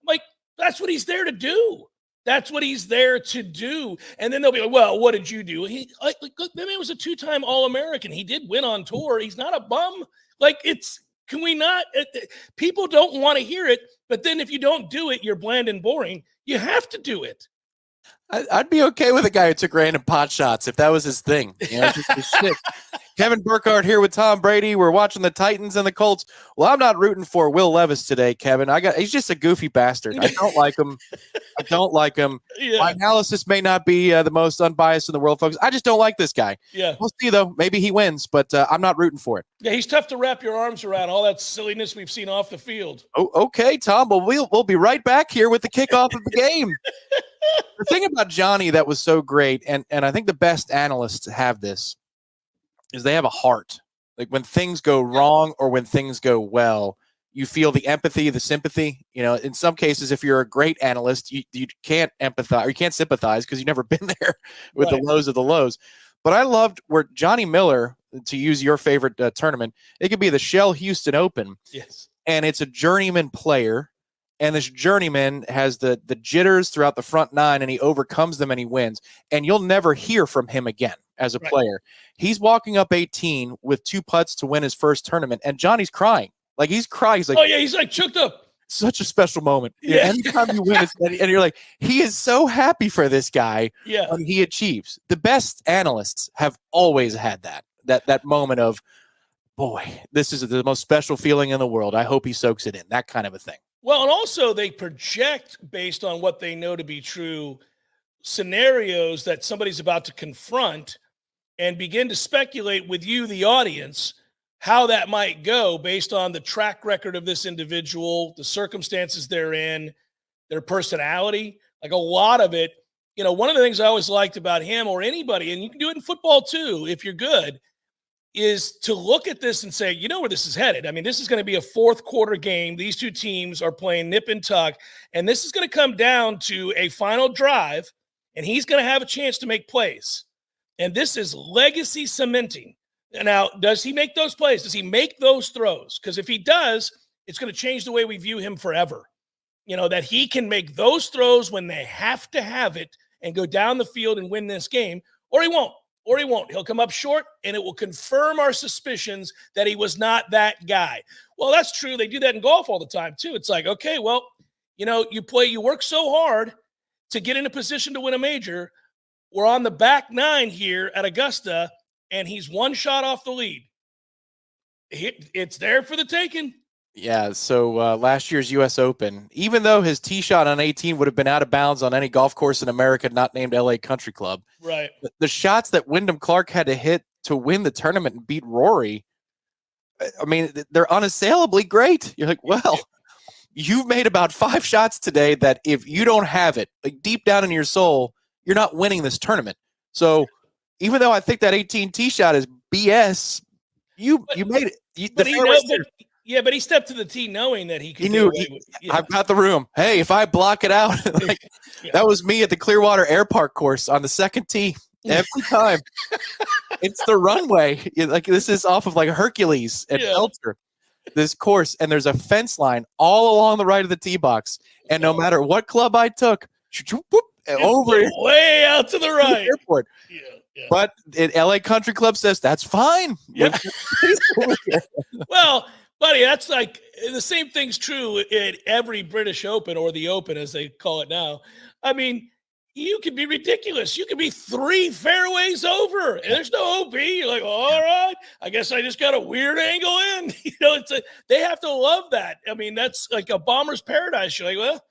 like, that's what he's there to do. That's what he's there to do. And then they'll be like, well, what did you do? He look, that man was a 2-time All-American. He did win on tour. He's not a bum. Like, can we not? People don't want to hear it. But then if you don't do it, you're bland and boring. You have to do it. I'd be okay with a guy who took random pot shots if that was his thing. Just his shit. Kevin Burkhardt here with Tom Brady. We're watching the Titans and the Colts. Well, I'm not rooting for Will Levis today, Kevin. He's just a goofy bastard. I don't like him. Yeah. My analysis may not be the most unbiased in the world, folks. I just don't like this guy. Yeah. We'll see, though. Maybe he wins, but I'm not rooting for it. Yeah, he's tough to wrap your arms around, all that silliness we've seen off the field. Oh, okay, Tom. Well, we'll be right back here with the kickoff of the game. The thing about Johnny that was so great, and I think the best analysts have this, is they have a heart. Like when things go wrong or when things go well, you feel the empathy, the sympathy. In some cases, if you're a great analyst, you can't empathize or you can't sympathize because you've never been there with the lows of the lows. But I loved where Johnny Miller, to use your favorite tournament, it could be the Shell Houston Open. Yes. And it's a journeyman player. And this journeyman has the jitters throughout the front nine, and he overcomes them and he wins. And you'll never hear from him again as a player. He's walking up 18 with 2 putts to win his first tournament, and Johnny's crying. Like, he's crying. He's like, oh, yeah, he's like choked up. Such a special moment. Yeah. Anytime you win, and you're like, he is so happy for this guy when he achieves. The best analysts have always had that moment of, boy, this is the most special feeling in the world. I hope he soaks it in, that kind of a thing. Well, and also they project based on what they know to be true scenarios that somebody's about to confront and begin to speculate with you, the audience, how that might go based on the track record of this individual, the circumstances they're in, their personality. Like a lot of it, one of the things I always liked about him or anybody, and you can do it in football too if you're good, is to look at this and say, you know where this is headed. I mean, this is going to be a fourth quarter game. These two teams are playing nip and tuck, and this is going to come down to a final drive, and he's going to have a chance to make plays. And this is legacy cementing. Now, does he make those plays? Does he make those throws? Because if he does, it's going to change the way we view him forever. That he can make those throws when they have to have it and go down the field and win this game, or he won't. Or he won't. He'll come up short, and it will confirm our suspicions that he was not that guy. Well, that's true. They do that in golf all the time, too. It's like, okay, well, you work so hard to get in a position to win a major. We're on the back nine here at Augusta, and he's 1 shot off the lead. It's there for the taking. Yeah, so last year's U.S. Open, even though his tee shot on 18 would have been out of bounds on any golf course in America not named L.A. Country Club, right? The shots that Wyndham Clark had to hit to win the tournament and beat Rory, I mean, they're unassailably great. You're like, well, you've made about 5 shots today that if you don't have it, like deep down in your soul, you're not winning this tournament. So even though I think that 18 tee shot is BS, you made it. Yeah, but he stepped to the tee knowing that he could. He knew. I've got the room. Hey, if I block it out, that was me at the Clearwater Air Park course on the second tee every time. It's the runway. Like this is off of like Hercules and Pelter. This course, and there's a fence line all along the right of the tee box, and no matter what club I took, over way out to the right. Airport. Yeah. But LA Country Club says that's fine. Yeah. Well, buddy, that's like the same thing's true at every British Open or the Open as they call it now. I mean, you can be ridiculous. You can be 3 fairways over, and there's no OB. You're like, all right, I guess I just got a weird angle in. They have to love that. I mean, that's like a bomber's paradise. You're like, well,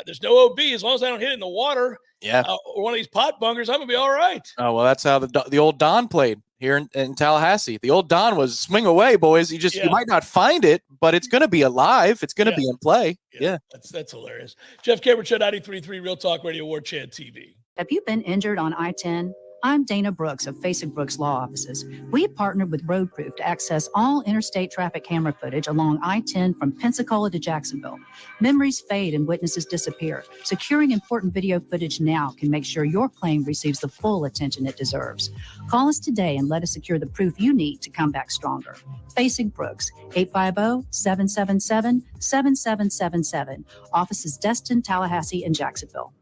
There's no OB. As long as I don't hit it in the water or one of these pot bunkers, I'm going to be all right. Oh, well, that's how the old Don played here in Tallahassee. The old Don was swing away, boys. You might not find it, but it's going to be alive. It's going to be in play. Yeah. That's hilarious. Jeff Cameron Show, 93.3 Real Talk Radio, Warchant TV. Have you been injured on I-10? I'm Dana Brooks of Fasig Brooks Law Offices. We partnered with Roadproof to access all interstate traffic camera footage along I-10 from Pensacola to Jacksonville. Memories fade and witnesses disappear. Securing important video footage now can make sure your claim receives the full attention it deserves. Call us today and let us secure the proof you need to come back stronger. Fasig Brooks, 850-777-7777. Offices Destin, Tallahassee, and Jacksonville.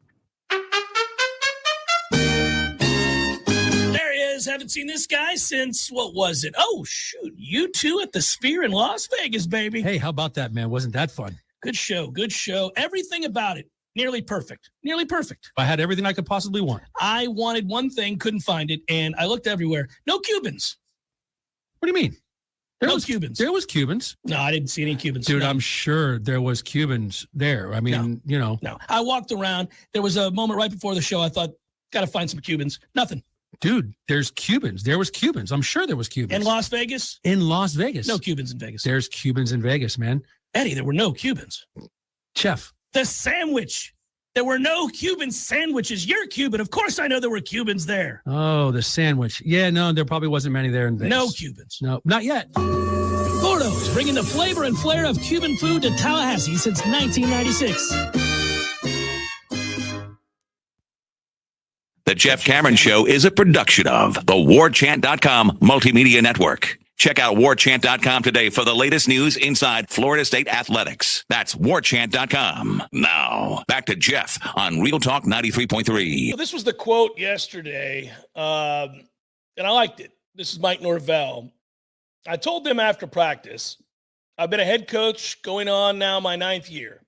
Haven't seen this guy since, what was it? Oh, shoot. U2 at the Sphere in Las Vegas, baby. Hey, how about that, man? Wasn't that fun? Good show. Good show. Everything about it. Nearly perfect. Nearly perfect. I had everything I could possibly want. I wanted one thing, couldn't find it, and I looked everywhere. No Cubans. What do you mean? No Cubans. There was Cubans. No, I didn't see any Cubans. Dude, no. I'm sure there was Cubans there. I mean, No. I walked around. There was a moment right before the show. I thought, got to find some Cubans. Nothing. Dude, there's Cubans. There was Cubans. I'm sure there was Cubans. In Las Vegas? In Las Vegas. No Cubans in Vegas. There's Cubans in Vegas, man. Eddie, there were no Cubans. Chef. The sandwich. There were no Cuban sandwiches. You're Cuban. Of course I know there were Cubans there. Oh, the sandwich. Yeah, no, there probably wasn't many there in Vegas. No Cubans. No, not yet. Gordo's, bringing the flavor and flair of Cuban food to Tallahassee since 1996. The Jeff Cameron Show is a production of the Warchant.com Multimedia Network. Check out Warchant.com today for the latest news inside Florida State athletics. That's Warchant.com. Now, back to Jeff on Real Talk 93.3. Well, this was the quote yesterday, and I liked it. This is Mike Norvell. I told them after practice, I've been a head coach going on now my 9th year,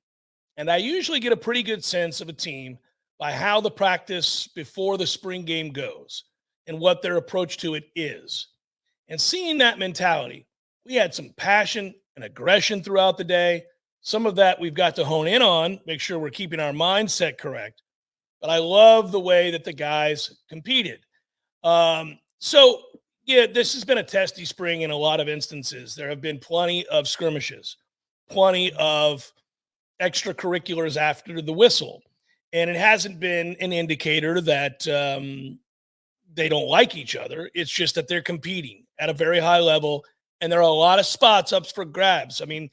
and I usually get a pretty good sense of a team by how the practice before the spring game goes and what their approach to it is. And seeing that mentality, we had some passion and aggression throughout the day. Some of that we've got to hone in on, make sure we're keeping our mindset correct. But I love the way that the guys competed. So, this has been a testy spring in a lot of instances. There have been plenty of skirmishes, plenty of extracurriculars after the whistle. And it hasn't been an indicator that they don't like each other. It's just that they're competing at a very high level, and there are a lot of spots up for grabs. I mean,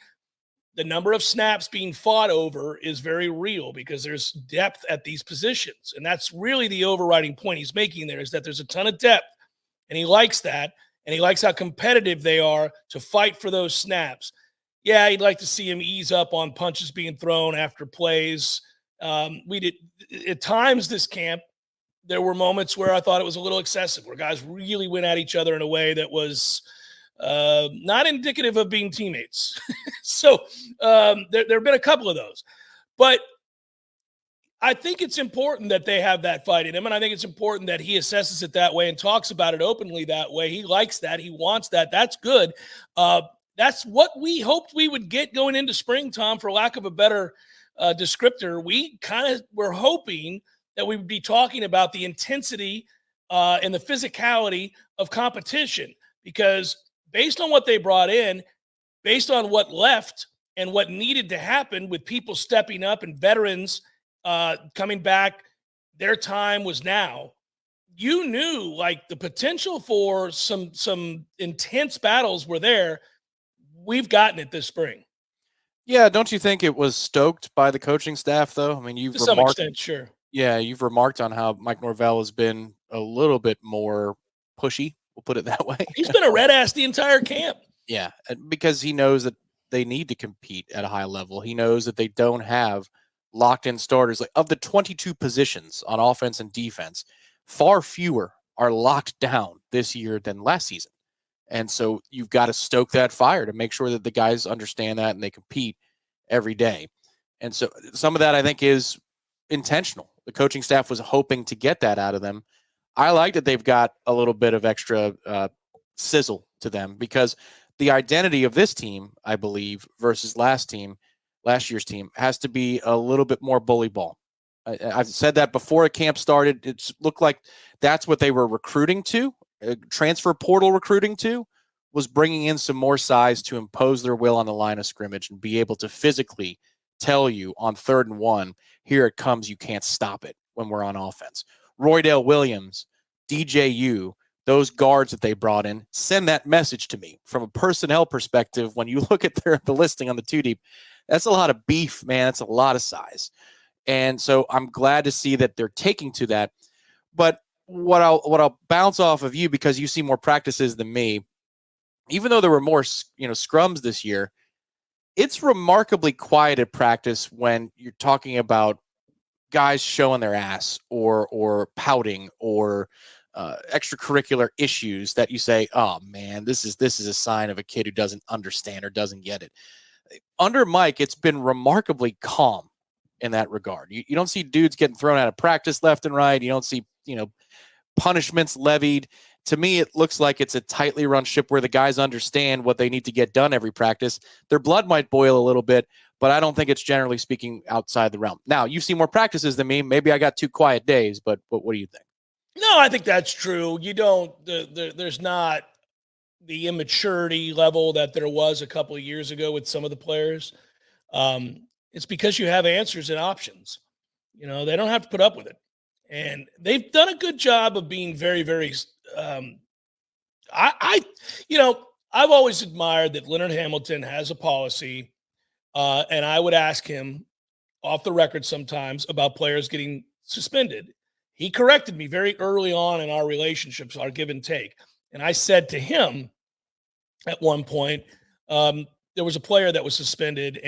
the number of snaps being fought over is very real because there's depth at these positions. And that's really the overriding point he's making there, is that there's a ton of depth, and he likes that, and he likes how competitive they are to fight for those snaps. Yeah, he'd like to see him ease up on punches being thrown after plays. We did at times this camp. There were moments where I thought it was a little excessive, where guys really went at each other in a way that was not indicative of being teammates. So there have been a couple of those. But I think it's important that they have that fight in him, and I think it's important that he assesses it that way and talks about it openly that way. He likes that. He wants that. That's good. That's what we hoped we would get going into spring, Tom, for lack of a better descriptor. We kind of were hoping that we would be talking about the intensity and the physicality of competition, because based on what they brought in, based on what left and what needed to happen with people stepping up and veterans coming back, their time was now. You knew like the potential for some intense battles were there. We've gotten it this spring. Yeah, don't you think it was stoked by the coaching staff, though? I mean, to some extent, sure. Yeah, you've remarked on how Mike Norvell has been a little bit more pushy. We'll put it that way. He's been a red ass the entire camp. Yeah, because he knows that they need to compete at a high level. He knows that they don't have locked-in starters. Like, of the 22 positions on offense and defense, far fewer are locked down this year than last season. And so you've got to stoke that fire to make sure that the guys understand that and they compete every day. And so some of that, I think, is intentional. The coaching staff was hoping to get that out of them. I like that they've got a little bit of extra sizzle to them, because the identity of this team, I believe, versus last team last year's team, has to be a little bit more bully ball. I've said that before camp started. It looked like that's what they were recruiting to, transfer portal recruiting to, was bringing in some more size to impose their will on the line of scrimmage and be able to physically tell you on 3rd and 1, here it comes, you can't stop it when we're on offense. Roydale Williams, DJU, those guards that they brought in, send that message to me. From a personnel perspective, when you look at the listing on the 2 deep, that's a lot of beef, man. That's a lot of size. And so I'm glad to see that they're taking to that. But what I'll bounce off of you, because you see more practices than me, even though there were more, scrums this year, it's remarkably quiet at practice when you're talking about guys showing their ass or pouting or extracurricular issues that you say, oh man, this is a sign of a kid who doesn't understand or doesn't get it. Under Mike, it's been remarkably calm in that regard. You don't see dudes getting thrown out of practice left and right. You don't see, punishments levied. To me, it looks like it's a tightly run ship where the guys understand what they need to get done every practice. Their blood might boil a little bit, but I don't think it's generally speaking outside the realm. Now, you've seen more practices than me. Maybe I got 2 quiet days, but what do you think? No, I think that's true. You don't, there's not the immaturity level that there was a couple of years ago with some of the players. It's because you have answers and options. They don't have to put up with it. And they've done a good job of being very, very, I've always admired that Leonard Hamilton has a policy, and I would ask him off the record sometimes about players getting suspended. He corrected me very early on in our relationships, our give and take. And I said to him at one point, there was a player that was suspended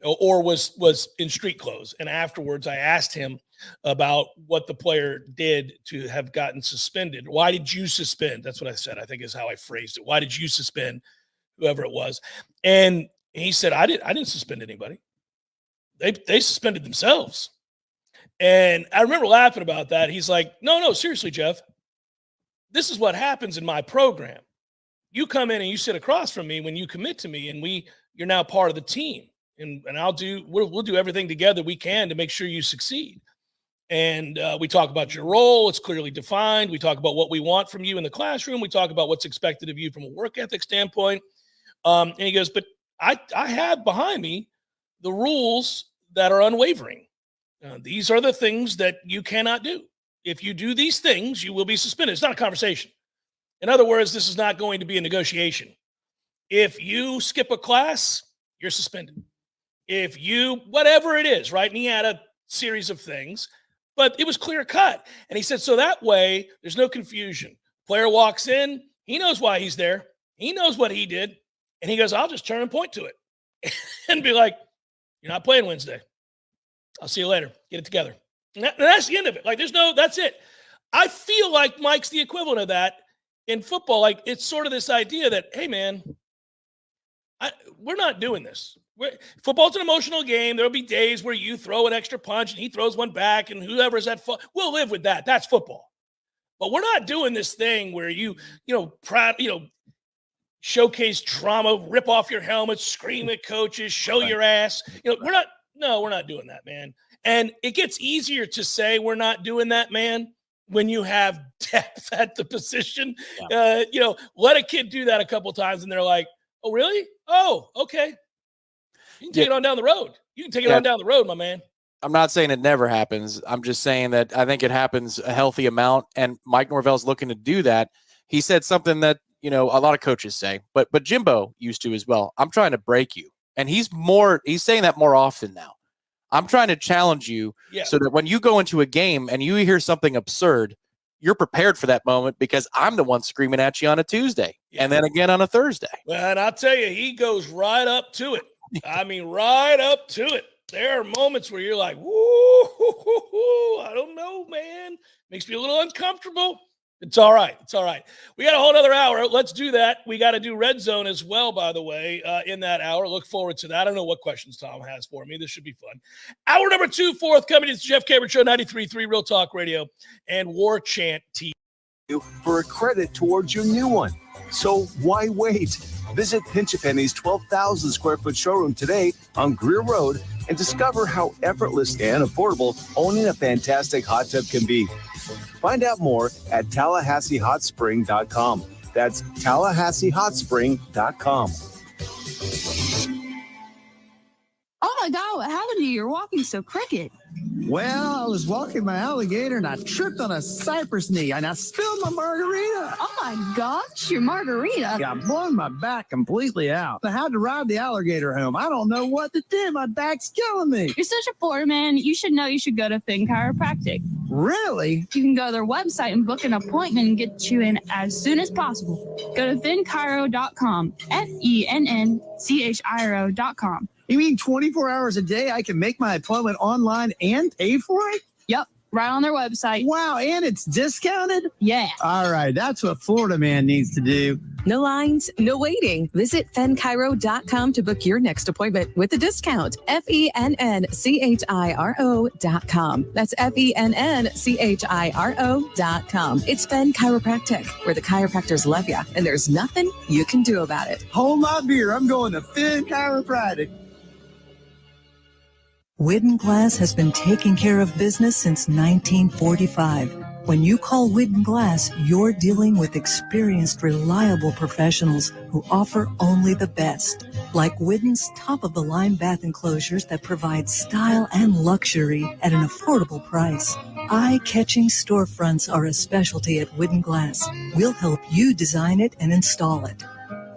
or was in street clothes. And afterwards, I asked him about what the player did to have gotten suspended. Why did you suspend? That's what I said, I think is how I phrased it. Why did you suspend whoever it was? And he said, I didn't suspend anybody. They suspended themselves. And I remember laughing about that. He's like, no, seriously, Jeff, this is what happens in my program. You come in and you sit across from me when you commit to me, and you're now part of the team. And we'll do everything together we can to make sure you succeed. And we talk about your role. It's clearly defined. We talk about what we want from you in the classroom. We talk about what's expected of you from a work ethic standpoint. And he goes, but I have behind me the rules that are unwavering. These are the things that you cannot do. If you do these things, you will be suspended. It's not a conversation. In other words, this is not going to be a negotiation. If you skip a class, you're suspended. If you, whatever it is, right? And he had a series of things, but it was clear cut. And he said, so that way there's no confusion. Player walks in, he knows why he's there. He knows what he did. And he goes, I'll just turn and point to it and be like, you're not playing Wednesday. I'll see you later. Get it together. And that's the end of it. Like, that's it. I feel like Mike's the equivalent of that in football. Like, it's sort of this idea that, hey, man, we're not doing this. Football's an emotional game. There'll be days where you throw an extra punch and he throws one back, and whoever's at fault, we'll live with that. That's football. But we're not doing this thing where showcase drama, rip off your helmet, scream at coaches, show your ass. We're not doing that, man. And it gets easier to say we're not doing that, man, when you have depth at the position. Yeah. Let a kid do that a couple times and they're like, oh, really? Oh, okay. You can take it on down the road. You can take it on down the road, my man. I'm not saying it never happens. I'm just saying that I think it happens a healthy amount, and Mike Norvell's looking to do that. He said something that, a lot of coaches say, but Jimbo used to as well. I'm trying to break you. And he's saying that more often now. I'm trying to challenge you so that when you go into a game and you hear something absurd, you're prepared for that moment, because I'm the one screaming at you on a Tuesday and then again on a Thursday. Well, and I'll tell you, he goes right up to it. I mean, right up to it. There are moments where you're like, woo, I don't know, man. Makes me a little uncomfortable. It's all right. It's all right. We got a whole other hour. Let's do that. We got to do Red Zone as well, by the way, in that hour. Look forward to that. I don't know what questions Tom has for me. This should be fun. Hour number 2, forthcoming. It's Jeff Cameron Show, 93.3 Real Talk Radio and Warchant TV. for a credit towards your new one. So why wait? Visit Pinch A Penny's 12,000 square foot showroom today on Greer Road and discover how effortless and affordable owning a fantastic hot tub can be. Find out more at TallahasseeHotSpring.com. That's TallahasseeHotSpring.com. Oh my God, what happened to you? You're walking so crooked. Well, I was walking my alligator and I tripped on a cypress knee and I spilled my margarita. Oh my gosh, your margarita. Yeah, I blown my back completely out. I had to ride the alligator home. I don't know what to do. My back's killing me. You're such a poor man. You should know you should go to Finn Chiropractic. Really? You can go to their website and book an appointment and get you in as soon as possible. Go to FinnChiro.com, FENNCHIRO.com. You mean 24 hours a day I can make my appointment online and pay for it? Yep, right on their website. Wow, and it's discounted? Yeah. All right, that's what Florida man needs to do. No lines, no waiting. Visit FenChiro.com to book your next appointment with a discount. FENNCHIRO.com. That's FENNCHIRO.com. It's Fen Chiropractic, where the chiropractors love you, and there's nothing you can do about it. Hold my beer. I'm going to Finn Chiropractic. Widden Glass has been taking care of business since 1945. When you call Widden Glass, you're dealing with experienced, reliable professionals who offer only the best. Like Widden's top-of-the-line bath enclosures that provide style and luxury at an affordable price. Eye-catching storefronts are a specialty at Widden Glass. We'll help you design it and install it.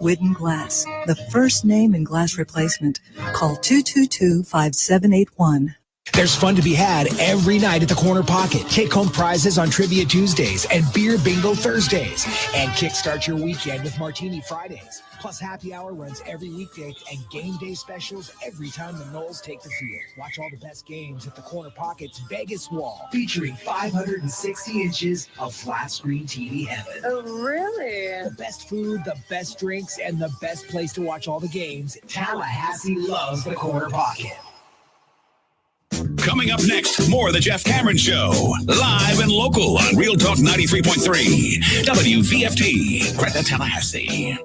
Widden Glass, the first name in glass replacement. Call 222-5781. There's fun to be had every night at the Corner Pocket. Take-home prizes on Trivia Tuesdays and Beer Bingo Thursdays. And kickstart your weekend with Martini Fridays. Plus happy hour runs every weekday and game day specials every time the Noles take the field. Watch all the best games at the Corner Pocket's Vegas Wall, featuring 560 inches of flat screen TV heaven. Oh, really? The best food, the best drinks, and the best place to watch all the games. Tallahassee loves the Corner Pocket. Coming up next, more of the Jeff Cameron Show. Live and local on Real Talk 93.3. WVFT, Greta, Tallahassee.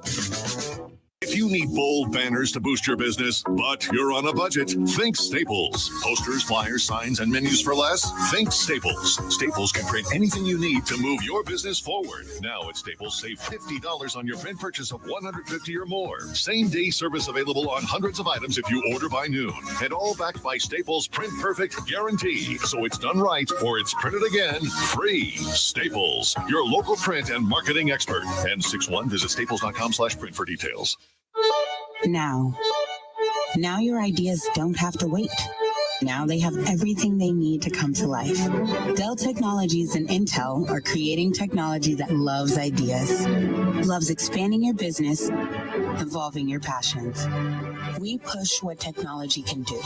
If you need bold banners to boost your business, but you're on a budget, think Staples. Posters, flyers, signs, and menus for less? Think Staples. Staples can print anything you need to move your business forward. Now at Staples, save $50 on your print purchase of $150 or more. Same-day service available on hundreds of items if you order by noon. And all backed by Staples' Print Perfect guarantee. So it's done right or it's printed again free. Staples, your local print and marketing expert. N61, visit staples.com/print for details. Now your ideas don't have to wait. Now they have everything they need to come to life. Dell Technologies and Intel are creating technology that loves ideas, loves expanding your business, evolving your passions. We push what technology can do,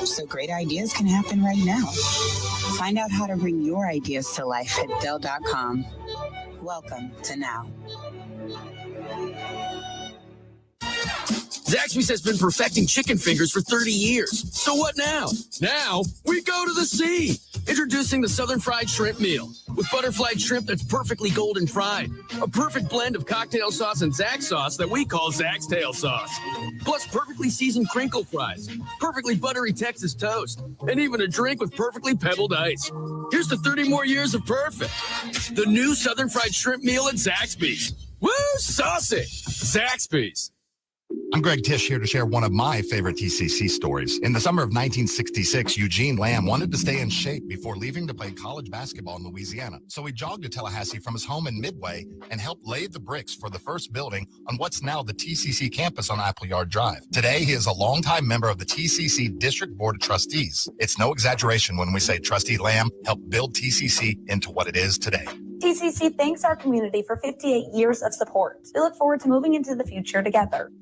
so great ideas can happen right now. Find out how to bring your ideas to life at Dell.com. Welcome to Now. Zaxby's has been perfecting chicken fingers for 30 years. So what now? Now we go to the sea. Introducing the Southern Fried Shrimp Meal with butterflied shrimp that's perfectly golden fried. A perfect blend of cocktail sauce and Zax sauce that we call Zax Tail Sauce. Plus perfectly seasoned crinkle fries, perfectly buttery Texas toast, and even a drink with perfectly pebbled ice. Here's to 30 more years of perfect. The new Southern Fried Shrimp Meal at Zaxby's. Woo, saucy. Zaxby's. I'm Greg Tisch here to share one of my favorite TCC stories. In the summer of 1966, Eugene Lamb wanted to stay in shape before leaving to play college basketball in Louisiana. So he jogged to Tallahassee from his home in Midway and helped lay the bricks for the first building on what's now the TCC campus on Appleyard Drive. Today, he is a longtime member of the TCC District Board of Trustees. It's no exaggeration when we say Trustee Lamb helped build TCC into what it is today. TCC thanks our community for 58 years of support. We look forward to moving into the future together.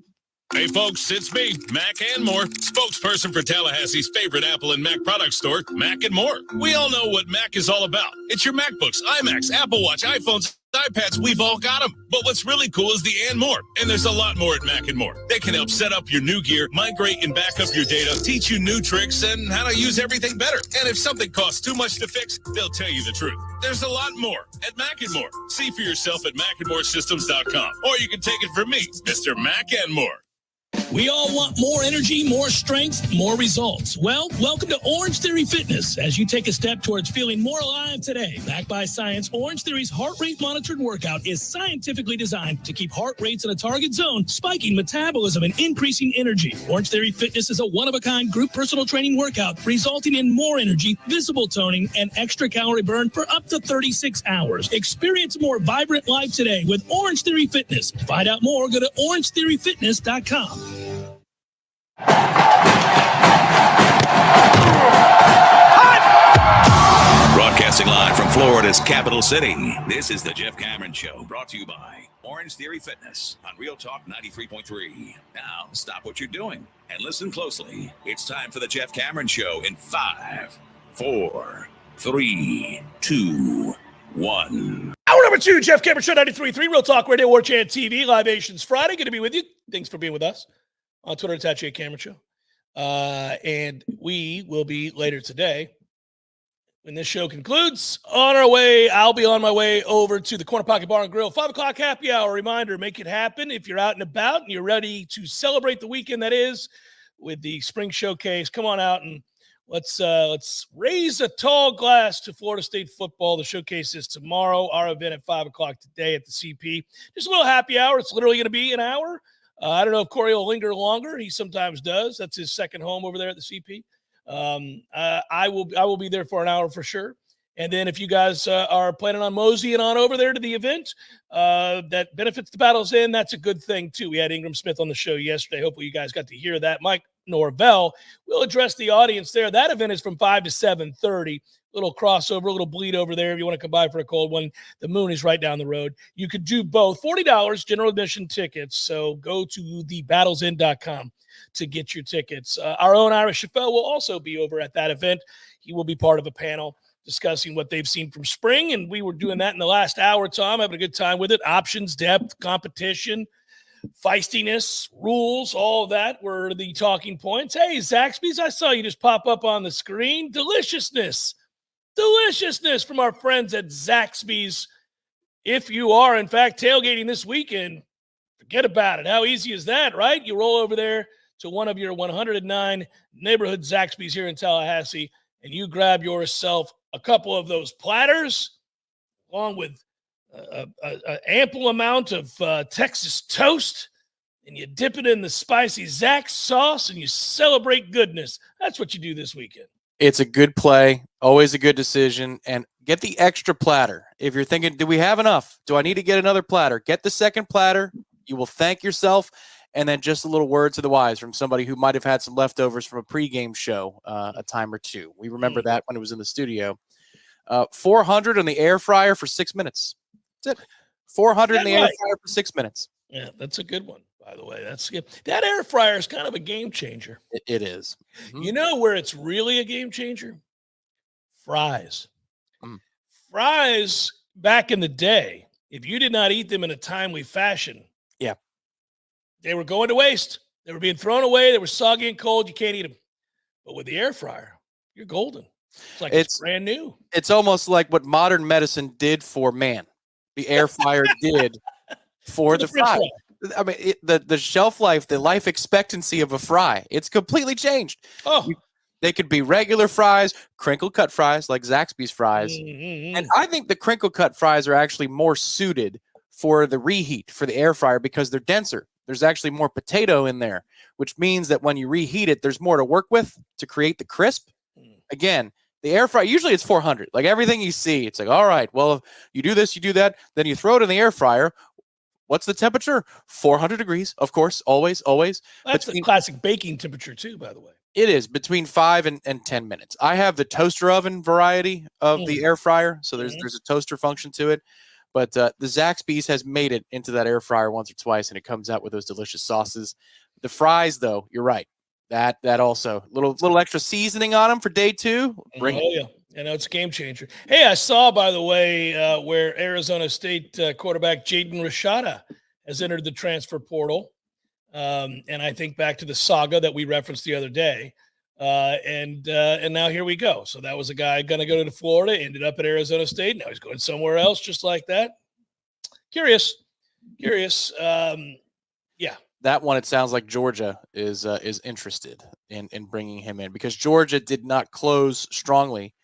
Hey folks, it's me, Mac and More, spokesperson for Tallahassee's favorite Apple and Mac product store, Mac and More. We all know what Mac is all about. It's your MacBooks, iMacs, Apple Watch, iPhones, iPads, we've all got them. But what's really cool is the and more. And there's a lot more at Mac and More. They can help set up your new gear, migrate and back up your data, teach you new tricks, and how to use everything better. And if something costs too much to fix, they'll tell you the truth. There's a lot more at Mac and More. See for yourself at macandmoresystems.com. Or you can take it from me, Mr. Mac and More. We all want more energy, more strength, more results. Well, welcome to Orange Theory Fitness as you take a step towards feeling more alive today. Backed by science, Orange Theory's heart rate monitored workout is scientifically designed to keep heart rates in a target zone, spiking metabolism and increasing energy. Orange Theory Fitness is a one-of-a-kind group personal training workout resulting in more energy, visible toning, and extra calorie burn for up to 36 hours. Experience a more vibrant life today with Orange Theory Fitness. To find out more, go to orangetheoryfitness.com. Broadcasting live from Florida's capital city, this is the Jeff Cameron Show, brought to you by Orange Theory Fitness on Real Talk 93.3. Now, stop what you're doing and listen closely. It's time for the Jeff Cameron Show in 5, 4, 3, 2, 1. Hour number 2, Jeff Cameron Show 93.3, Real Talk Radio, Warchant TV, Libations Friday. Good to be with you. Thanks for being with us. On Twitter, it's at J Cameron Show. And we will be later today, when this show concludes, on our way. I'll be on my way over to the Corner Pocket Bar and Grill. 5 o'clock happy hour. Reminder, make it happen if you're out and about and you're ready to celebrate the weekend that is with the Spring Showcase. Come on out and let's raise a tall glass to Florida State football. The showcase is tomorrow. Our event at 5 o'clock today at the CP. Just a little happy hour. It's literally going to be an hour. I don't know if Corey will linger longer. He sometimes does. That's his second home over there at the CP. I will be there for an hour for sure. And then if you guys are planning on moseying on over there to the event that benefits the Battles Inn, that's a good thing too. We had Ingram Smith on the show yesterday. Hopefully you guys got to hear that. Mike Norvell will address the audience there. That event is from 5 to 7:30. Little crossover, a little bleed over there if you want to come by for a cold one. The moon is right down the road. You could do both. $40 general admission tickets. So go to thebattlesinn.com to get your tickets. Our own Irish Chappelle will also be over at that event. He will be part of a panel discussing what they've seen from spring, and we were doing that in the last hour, Tom, having a good time with it. Options, depth, competition, feistiness, rules, all of that were the talking points. Hey, Zaxby's, I saw you just pop up on the screen. Deliciousness from our friends at Zaxby's. If you are, in fact, tailgating this weekend, forget about it. How easy is that, right? You roll over there to one of your 109 neighborhood Zaxby's here in Tallahassee, and you grab yourself a couple of those platters, along with an ample amount of Texas toast, and you dip it in the spicy Zax sauce, and you celebrate goodness. That's what you do this weekend. It's a good play, always a good decision, and get the extra platter. If you're thinking, do we have enough? Do I need to get another platter? Get the second platter. You will thank yourself. And then just a little word to the wise from somebody who might have had some leftovers from a pregame show a time or two. We remember that when it was in the studio. 400 on the air fryer for 6 minutes. That's it. 400 in the air fryer for 6 minutes. Yeah, that's a good one, by the way. That's good. That air fryer is kind of a game changer. It is. Mm-hmm. You know where it's really a game changer? Fries. Fries, back in the day, if you did not eat them in a timely fashion, they were going to waste. They were being thrown away. They were soggy and cold. You can't eat them. But with the air fryer, you're golden. It's like it's brand new. It's almost like what modern medicine did for man. The air fryer did for the fry. I mean, the shelf life, the life expectancy of a fry, it's completely changed. They could be regular fries, crinkle cut fries like Zaxby's fries. Mm-hmm. And I think the crinkle cut fries are actually more suited for the reheat, for the air fryer, because they're denser. There's actually more potato in there, which means that when you reheat it, there's more to work with to create the crisp. Again, the air fryer, usually it's 400. Like everything you see, it's like, all right, well, you do this, you do that, then you throw it in the air fryer. What's the temperature? 400 degrees, of course, always. That's the classic baking temperature too, by the way. It is between 5 and 10 minutes. I have the toaster oven variety of the air fryer, so there's a toaster function to it. But the Zaxby's has made it into that air fryer once or twice, and it comes out with those delicious sauces. The fries, though, you're right. That also little extra seasoning on them for day 2. Bring it. I know it's a game changer. Hey, I saw, by the way, where Arizona State quarterback Jaden Rashada has entered the transfer portal. And I think back to the saga that we referenced the other day. And now here we go. So that was a guy going to go to Florida, ended up at Arizona State. Now he's going somewhere else just like that. Curious. Yeah. That one, it sounds like Georgia is interested in bringing him in, because Georgia did not close strongly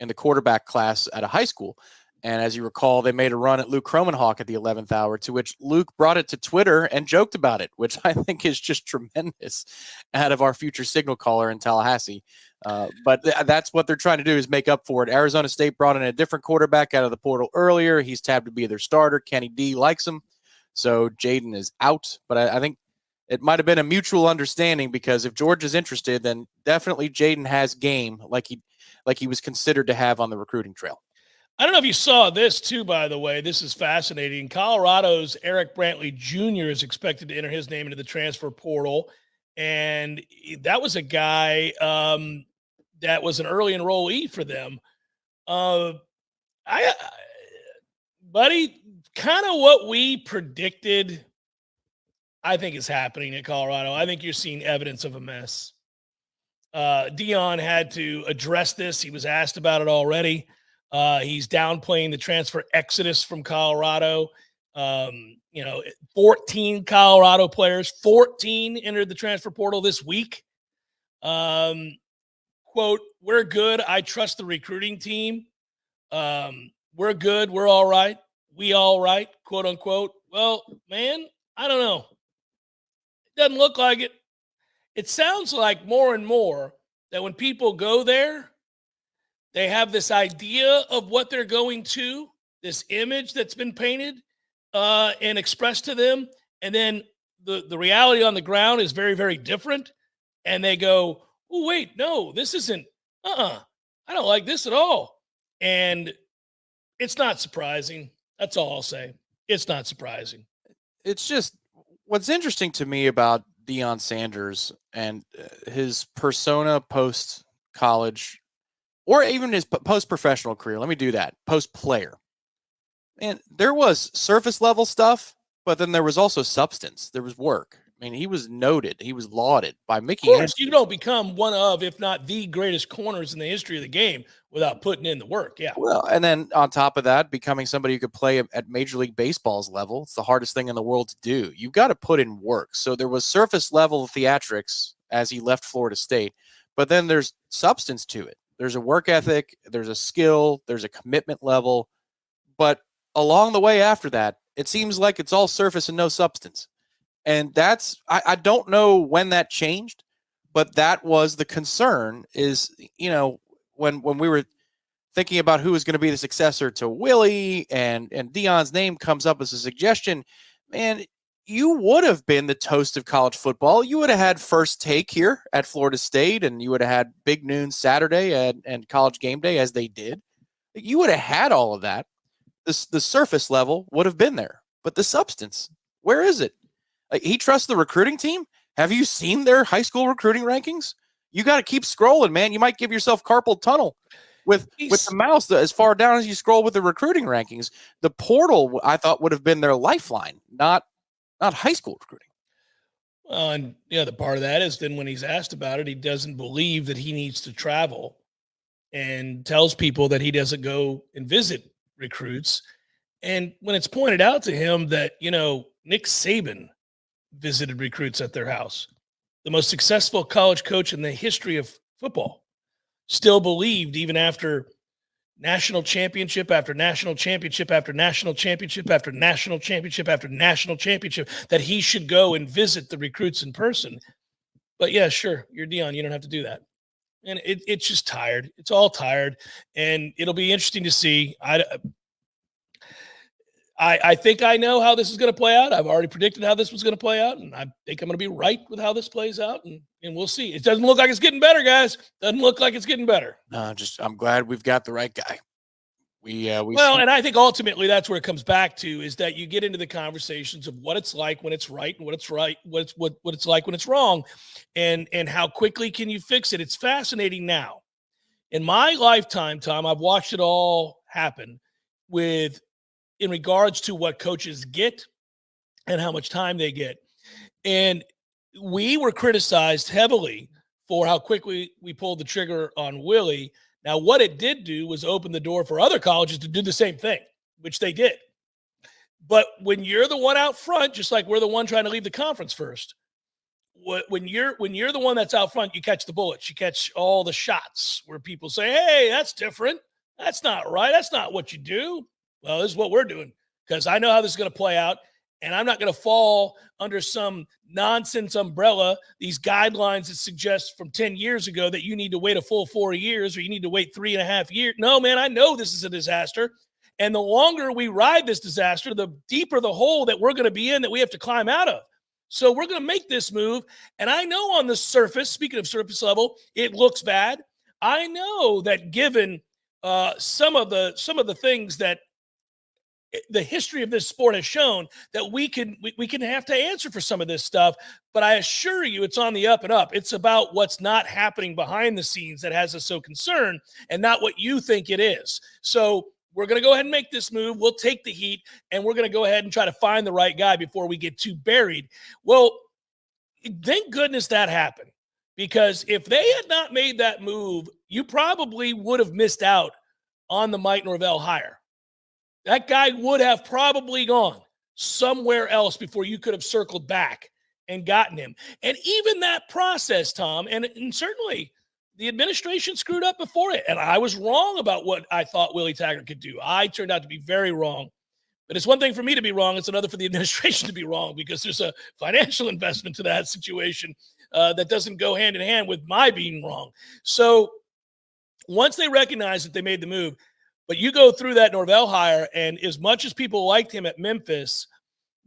in the quarterback class at a high school. And as you recall, they made a run at Luke Kromenhoek at the 11th hour, to which Luke brought it to Twitter and joked about it, which I think is just tremendous out of our future signal caller in Tallahassee. But that's what they're trying to do, is make up for it. Arizona State brought in a different quarterback out of the portal earlier. He's tabbed to be their starter. Kenny D likes him. So Jaden is out. But I think it might have been a mutual understanding, because if Georgia's interested, then definitely Jaden has game like he was considered to have on the recruiting trail. I don't know if you saw this too, by the way. This is fascinating. Colorado's Eric Brantley Jr. is expected to enter his name into the transfer portal. And that was a guy that was an early enrollee for them. Buddy, kind of what we predicted, I think, is happening at Colorado. I think you're seeing evidence of a mess. Dion had to address this. He was asked about it already. He's downplaying the transfer exodus from Colorado. 14 Colorado players, 14 entered the transfer portal this week. Quote, "We're good. I trust the recruiting team. We're good. We're all right. We all right," quote unquote. Well, man, I don't know. It doesn't look like it. It sounds like more and more that when people go there, they have this idea of what they're going to, this image that's been painted and expressed to them. And then the reality on the ground is very, very different. And they go, "Oh, wait, no, this isn't, I don't like this at all." And it's not surprising. That's all I'll say. It's not surprising. It's just, what's interesting to me about Deion Sanders and his persona post-college, or even his post-professional career. Let me do that. Post-player. And there was surface level stuff, but then there was also substance. There was work. I mean, he was noted. He was lauded by Mickey. Of course, you don't become one of, if not the greatest corners in the history of the game without putting in the work. Yeah. Well, and then on top of that, becoming somebody who could play at Major League Baseball's level. It's the hardest thing in the world to do. You've got to put in work. So there was surface level theatrics as he left Florida State, but then there's substance to it. There's a work ethic, there's a skill, there's a commitment level. But along the way after that, it seems like it's all surface and no substance. And that's, I don't know when that changed, but that was the concern, is, when we were thinking about who was going to be the successor to Willie, and Deion's name comes up as a suggestion, man, you would have been the toast of college football. You would have had First Take here at Florida State, and you would have had Big Noon Saturday and College Game Day, as they did. You would have had all of that. The surface level would have been there, but the substance, where is it? He trusts the recruiting team. Have you seen their high school recruiting rankings? You got to keep scrolling, man. You might give yourself carpal tunnel with the mouse as far down as you scroll with the recruiting rankings. The portal, I thought, would have been their lifeline, not high school recruiting. Well, and the other part of that is then when he's asked about it, he doesn't believe that he needs to travel, and tells people that he doesn't go and visit recruits. And when it's pointed out to him that, Nick Saban visited recruits at their house, the most successful college coach in the history of football, still believed, even after national championship after national championship after national championship after national championship after national championship, that he should go and visit the recruits in person. But yeah, sure, you're Deion. You don't have to do that. And it's just tired. It's all tired. And it'll be interesting to see. I think I know how this is going to play out. I've already predicted how this was going to play out, and I think I'm going to be right with how this plays out, and we'll see. It doesn't look like it's getting better, guys. Doesn't look like it's getting better. I'm glad we've got the right guy. And I think ultimately that's where it comes back to, is that you get into the conversations of what it's like when it's right, and what it's like when it's wrong, and how quickly can you fix it. It's fascinating now. In my lifetime, Tom, I've watched it all happen in regards to what coaches get and how much time they get. And we were criticized heavily for how quickly we pulled the trigger on Willie. Now, what it did do was open the door for other colleges to do the same thing, which they did. But when you're the one out front, just like we're the one trying to leave the conference first, when you're the one that's out front, you catch the bullets. You catch all the shots where people say, hey, that's different. That's not right. That's not what you do. Well, this is what we're doing because I know how this is going to play out, and I'm not going to fall under some nonsense umbrella, these guidelines that suggest from 10 years ago that you need to wait a full 4 years or you need to wait 3.5 years. No, man, I know this is a disaster. And the longer we ride this disaster, the deeper the hole that we're going to be in that we have to climb out of. So we're going to make this move. And I know on the surface, speaking of surface level, it looks bad. I know that given some of the things that the history of this sport has shown, that we can have to answer for some of this stuff. But I assure you it's on the up and up. It's about what's not happening behind the scenes that has us so concerned and not what you think it is. So we're going to go ahead and make this move. We'll take the heat, and we're going to go ahead and try to find the right guy before we get too buried. Well, thank goodness that happened, because if they had not made that move, you probably would have missed out on the Mike Norvell hire. That guy would have probably gone somewhere else before you could have circled back and gotten him. And even that process, Tom, and certainly – the administration screwed up before it, and I was wrong about what I thought Willie Taggart could do. I turned out to be very wrong. But it's one thing for me to be wrong. It's another for the administration to be wrong, because there's a financial investment to that situation that doesn't go hand in hand with my being wrong. So once they recognized that they made the move, but you go through that Norvell hire, and as much as people liked him at Memphis,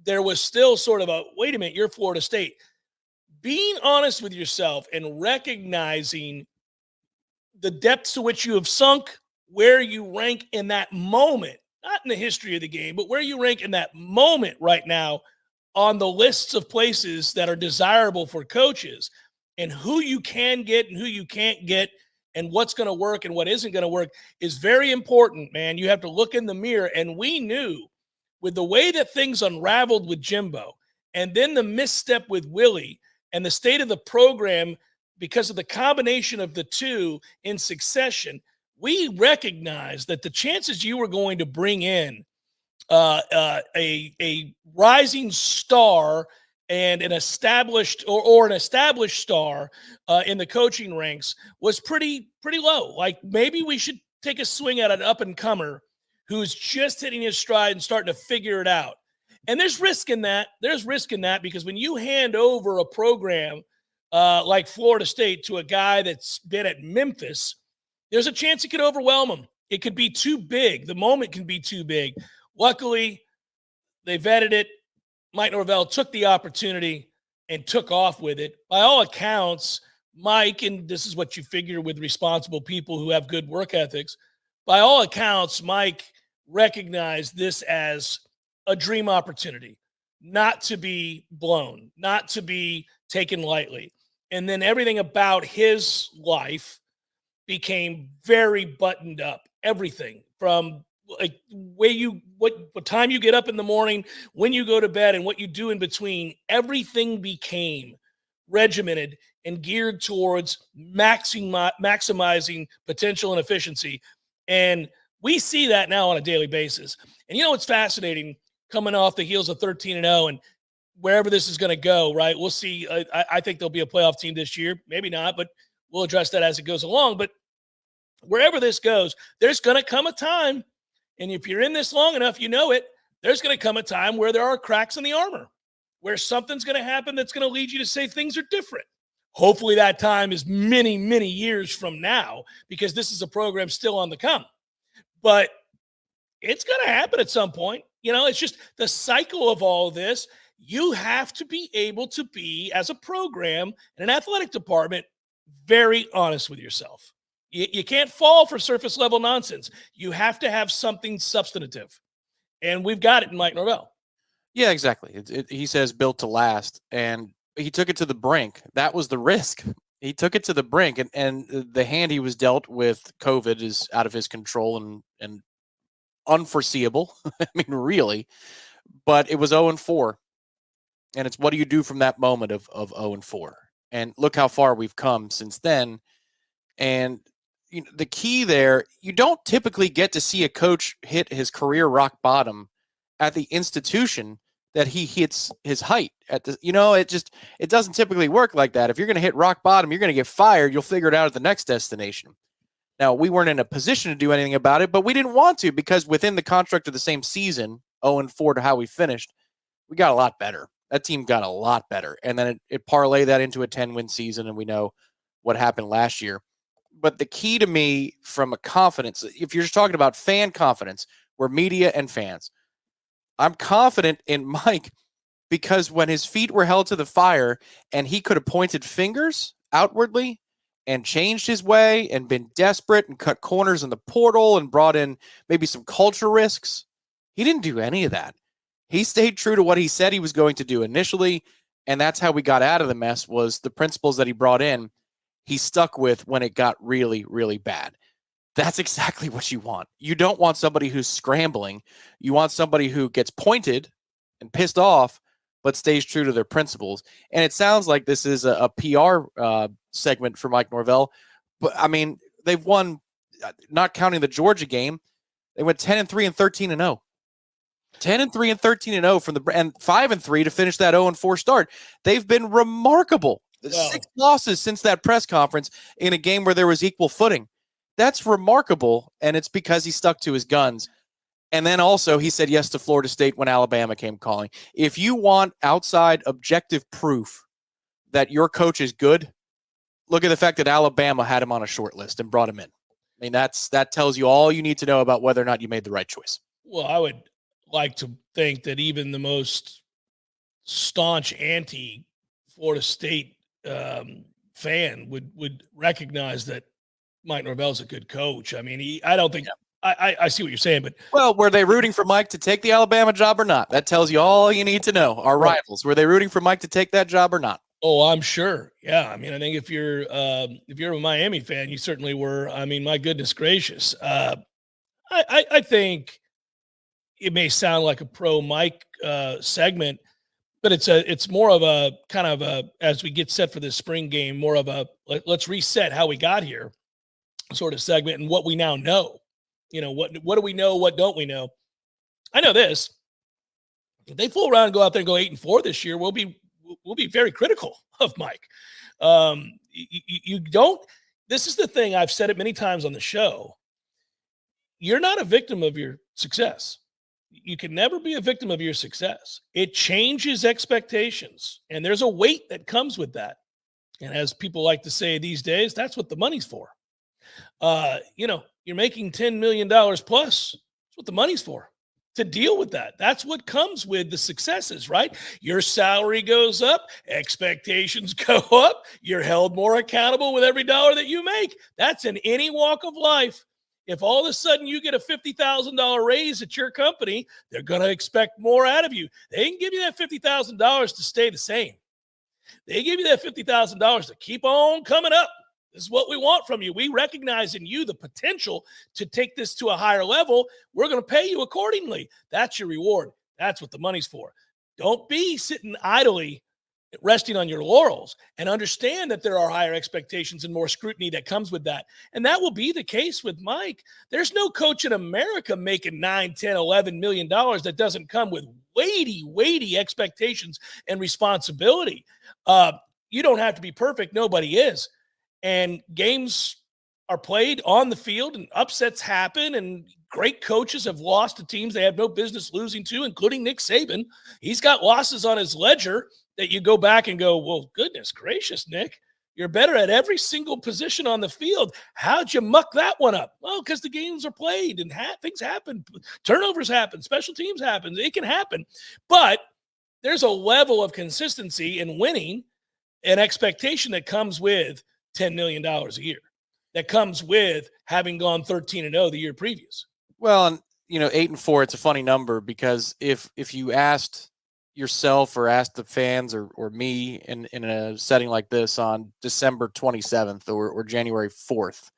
there was still sort of a, wait a minute, you're Florida State. Being honest with yourself and recognizing the depths to which you have sunk, where you rank in that moment, not in the history of the game, but where you rank in that moment right now on the lists of places that are desirable for coaches, and who you can get and who you can't get and what's going to work and what isn't going to work is very important, man. You have to look in the mirror. And we knew with the way that things unraveled with Jimbo, and then the misstep with Willie, and the state of the program because of the combination of the two in succession, we recognized that the chances you were going to bring in a rising star and an established or an established star in the coaching ranks was pretty low. Like, maybe we should take a swing at an up-and-comer who's just hitting his stride and starting to figure it out. And there's risk in that. There's risk in that, because when you hand over a program like Florida State to a guy that's been at Memphis, there's a chance it could overwhelm him. It could be too big. The moment can be too big. Luckily, they vetted it. Mike Norvell took the opportunity and took off with it. By all accounts, Mike, and this is what you figure with responsible people who have good work ethics, by all accounts, Mike recognized this as a dream opportunity, not to be blown, not to be taken lightly. And then everything about his life became very buttoned up. Everything from like what time you get up in the morning, when you go to bed, and what you do in between, everything became regimented and geared towards maximizing potential and efficiency. And we see that now on a daily basis. And you know what's fascinating, coming off the heels of 13-0 and wherever this is going to go, right? We'll see. I think there'll be a playoff team this year. Maybe not, but we'll address that as it goes along. But wherever this goes, there's going to come a time, and if you're in this long enough, you know it, there's going to come a time where there are cracks in the armor, where something's going to happen that's going to lead you to say things are different. Hopefully that time is many, many years from now, because this is a program still on the come. But it's going to happen at some point. You know, it's just the cycle of all of this. You have to be able to be, as a program and an athletic department, very honest with yourself. You can't fall for surface level nonsense. You have to have something substantive. And we've got it in Mike Norvell. Yeah, exactly. He says built to last, and he took it to the brink. That was the risk. He took it to the brink, and the hand he was dealt with COVID is out of his control and unforeseeable. I mean, really. But it was 0-4. And it's what do you do from that moment of 0-4? And look how far we've come since then. And the key there, you don't typically get to see a coach hit his career rock bottom at the institution that he hits his height at. It doesn't typically work like that. If you're going to hit rock bottom, you're going to get fired. You'll figure it out at the next destination. Now, we weren't in a position to do anything about it, but we didn't want to because within the construct of the same season, 0-4 to how we finished, we got a lot better. That team got a lot better. And then it parlayed that into a 10-win season, and we know what happened last year. But the key to me from a confidence, if you're just talking about fan confidence, we're media and fans. I'm confident in Mike because when his feet were held to the fire and he could have pointed fingers outwardly and changed his way and been desperate and cut corners in the portal and brought in maybe some culture risks, he didn't do any of that. He stayed true to what he said he was going to do initially, and that's how we got out of the mess, was the principles that he brought in, he stuck with when it got really, really bad. That's exactly what you want. You don't want somebody who's scrambling. You want somebody who gets pointed and pissed off, but stays true to their principles. And it sounds like this is a PR segment for Mike Norvell. But, I mean, they've won, not counting the Georgia game, they went 10-3 and 13-0. 10-3 and 13-0 from and 5-3 to finish that 0-4 start. They've been remarkable. Wow. 6 losses since that press conference in a game where there was equal footing. That's remarkable, and it's because he stuck to his guns. And then also he said yes to Florida State when Alabama came calling. If you want outside objective proof that your coach is good, look at the fact that Alabama had him on a short list and brought him in. I mean, that tells you all you need to know about whether or not you made the right choice. Well, I would like to think that even the most staunch anti-Florida State fan would recognize that Mike Norvell's a good coach. I mean, I don't think I see what you're saying, but well, were they rooting for Mike to take the Alabama job or not? That tells you all you need to know. Our rivals, were they rooting for Mike to take that job or not? Oh, I'm sure. Yeah, I mean, I think if you're a Miami fan, you certainly were. I mean, my goodness gracious. I think it may sound like a pro Mike segment, but it's more of a kind of a, as we get set for this spring game, more of a let's reset how we got here sort of segment and what we now know. What do we know? What don't we know? I know this. If they fool around and go out there and go 8-4 this year, we'll be very critical of Mike. You don't. This is the thing. I've said it many times on the show. You're not a victim of your success. You can never be a victim of your success. It changes expectations, and there's a weight that comes with that. And as people like to say these days, that's what the money's for. You're making $10 million plus. That's what the money's for, to deal with that. That's what comes with the successes, right? Your salary goes up, expectations go up, you're held more accountable with every dollar that you make. That's in any walk of life. If all of a sudden you get a $50,000 raise at your company, they're going to expect more out of you. They can give you that $50,000 to stay the same. They give you that $50,000 to keep on coming up. This is what we want from you. We recognize in you the potential to take this to a higher level. We're going to pay you accordingly. That's your reward. That's what the money's for. Don't be sitting idly resting on your laurels, and understand that there are higher expectations and more scrutiny that comes with that. And that will be the case with Mike. There's no coach in America making $9, $10, $11 million that doesn't come with weighty expectations and responsibility. You don't have to be perfect. Nobody is. And games are played on the field and upsets happen, and great coaches have lost to teams they have no business losing to, including Nick Saban. He's got losses on his ledger that you go back and go, well, goodness gracious, Nick, you're better at every single position on the field. How'd you muck that one up? Well, because the games are played and things happen. Turnovers happen. Special teams happen. It can happen. But there's a level of consistency in winning, an expectation that comes with $10 million a year, that comes with having gone 13-0 the year previous. Well, and 8-4, it's a funny number because if you asked yourself or asked the fans or me in a setting like this on December 27th or January 4th,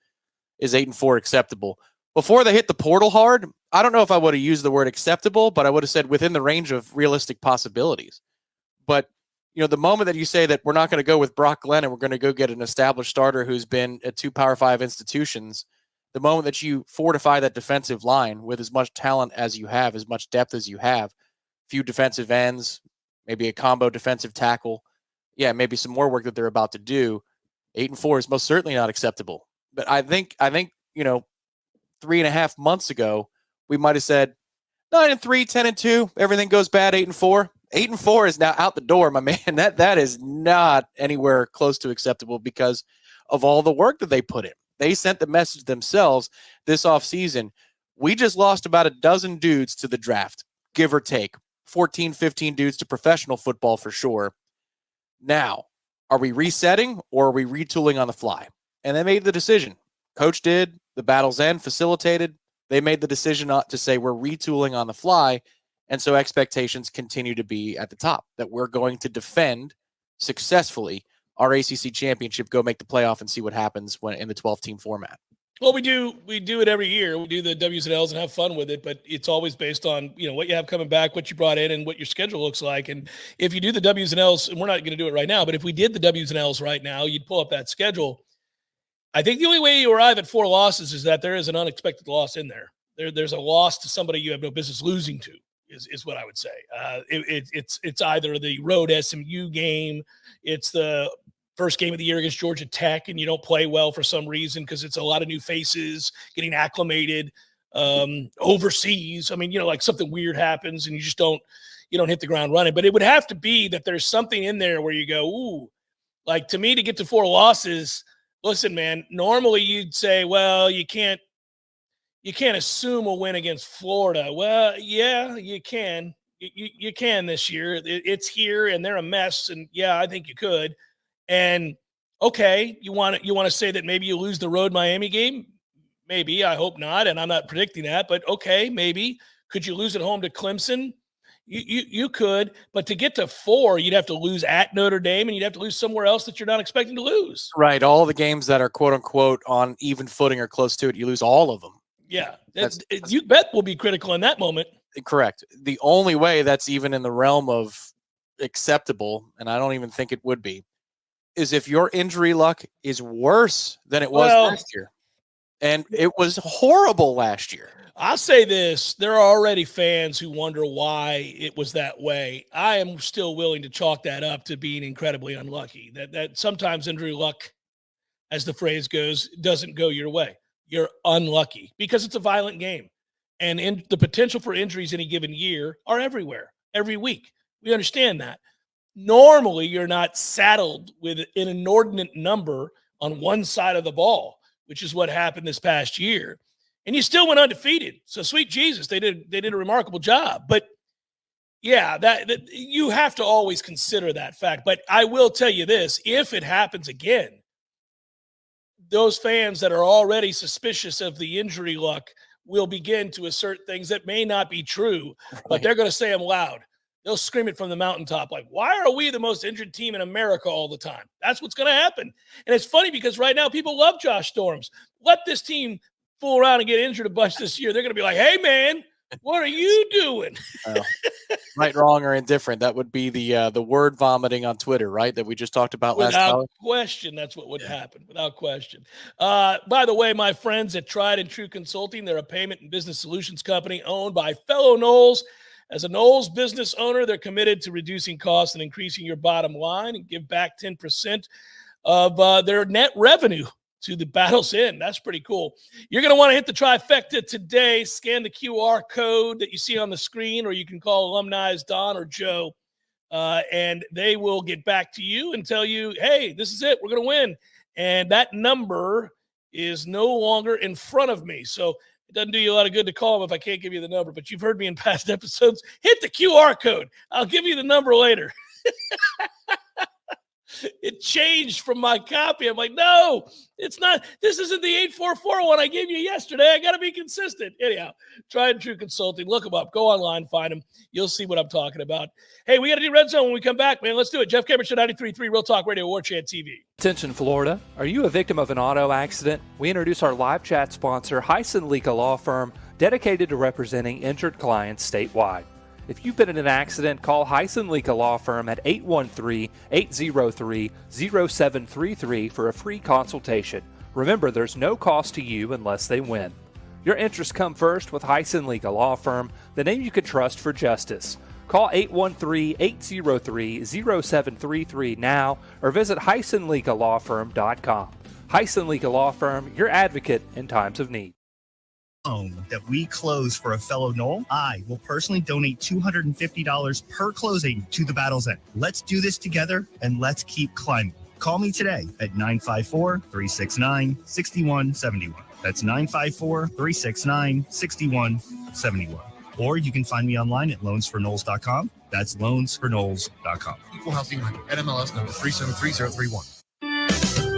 is 8-4 acceptable? Before they hit the portal hard, I don't know if I would have used the word acceptable, but I would have said within the range of realistic possibilities. But, the moment that you say that we're not going to go with Brock Glenn and we're going to go get an established starter who's been at 2 Power 5 institutions, the moment that you fortify that defensive line with as much talent as you have, as much depth as you have, few defensive ends, maybe a combo defensive tackle, maybe some more work that they're about to do, 8-4 is most certainly not acceptable. But I think 3.5 months ago, we might have said 9-3, 10-2, everything goes bad, 8-4. 8-4 is now out the door, my man. That is not anywhere close to acceptable because of all the work that they put in. They sent the message themselves this offseason. We just lost about a dozen dudes to the draft, give or take. 14, 15 dudes to professional football for sure. Now, are we resetting or are we retooling on the fly? And they made the decision. Coach did. The Battle's End facilitated. They made the decision not to say we're retooling on the fly. And so expectations continue to be at the top that we're going to defend successfully our ACC championship, go make the playoff and see what happens when in the 12-team format. Well, we do it every year. We do the W's and L's and have fun with it, but it's always based on, what you have coming back, what you brought in, and what your schedule looks like. And if you do the W's and L's, and we're not going to do it right now, but if we did the W's and L's right now, you'd pull up that schedule. I think the only way you arrive at 4 losses is that there is an unexpected loss in there. There's a loss to somebody you have no business losing to, is what I would say. It's either the road SMU game, it's the first game of the year against Georgia Tech, and you don't play well for some reason because it's a lot of new faces getting acclimated overseas. I mean, like something weird happens and you don't hit the ground running. But it would have to be that there's something in there where you go, ooh, like to me to get to 4 losses. Listen, man, normally you'd say, well, you can't assume a win against Florida. Well, yeah, you can. You can this year. It's here and they're a mess. And yeah, I think you could. And okay, you want to say that maybe you lose the road Miami game? Maybe. I hope not, and I'm not predicting that. But okay, maybe. Could you lose at home to Clemson? You could, but to get to 4, you'd have to lose at Notre Dame, and you'd have to lose somewhere else that you're not expecting to lose. Right. All the games that are quote unquote on even footing or close to it, you lose all of them. Yeah, you bet we'll be critical in that moment. Correct. The only way that's even in the realm of acceptable, and I don't even think it would be, is if your injury luck is worse than it was last year. And it was horrible last year. I'll say this. There are already fans who wonder why it was that way. I am still willing to chalk that up to being incredibly unlucky. That sometimes injury luck, as the phrase goes, doesn't go your way. You're unlucky because it's a violent game. And the potential for injuries any given year are everywhere, every week. We understand that. Normally, you're not saddled with an inordinate number on one side of the ball, which is what happened this past year. And you still went undefeated. So sweet Jesus, they did a remarkable job. But yeah, that you have to always consider that fact. But I will tell you this, if it happens again, those fans that are already suspicious of the injury luck will begin to assert things that may not be true, but they're going to say them loud. They'll scream it from the mountaintop like, why are we the most injured team in America all the time? That's what's going to happen. And it's funny because right now people love Josh Storms. Let this team fool around and get injured a bunch this year. They're going to be like, hey, man, what are you doing? Right, wrong, or indifferent. That would be the word vomiting on Twitter, right, that we just talked about last hour. Without question, that's what would happen, without question. By the way, my friends at Tried and True Consulting, they're a payment and business solutions company owned by fellow Noles. As a Noles business owner, they're committed to reducing costs and increasing your bottom line and give back 10% of their net revenue to the Battle's End. That's pretty cool. You're going to want to hit the trifecta today. Scan the QR code that you see on the screen, or you can call Alumni's Don or Joe, and they will get back to you and tell you, hey, this is it. We're going to win. And that number is no longer in front of me. So it doesn't do you a lot of good to call them if I can't give you the number. But you've heard me in past episodes. Hit the QR code. I'll give you the number later. It changed from my copy. I'm like, no, it's not. This isn't the 844 one I gave you yesterday. I got to be consistent. Anyhow, Tried and True Consulting. Look them up. Go online, find them. You'll see what I'm talking about. Hey, we got to do Red Zone when we come back, man. Let's do it. Jeff Cameron Show, 93.3 Real Talk Radio, Warchant TV. Attention, Florida. Are you a victim of an auto accident? We introduce our live chat sponsor, Hyson Leaka Law Firm, dedicated to representing injured clients statewide. If you've been in an accident, call Hyson Leaka Law Firm at 813-803-0733 for a free consultation. Remember, there's no cost to you unless they win. Your interests come first with Hyson Leaka Law Firm, the name you can trust for justice. Call 813-803-0733 now or visit HysonLeakaLawFirm.com. Hyson Leaka Law Firm, your advocate in times of need. That we close for a fellow Knoll, I will personally donate $250 per closing to the Battle's End. Let's do this together and let's keep climbing. Call me today at 954-369-6171. That's 954-369-6171. Or you can find me online at loansforknolls.com. That's loansforknolls.com. Equal housing lender, NMLS number 373031.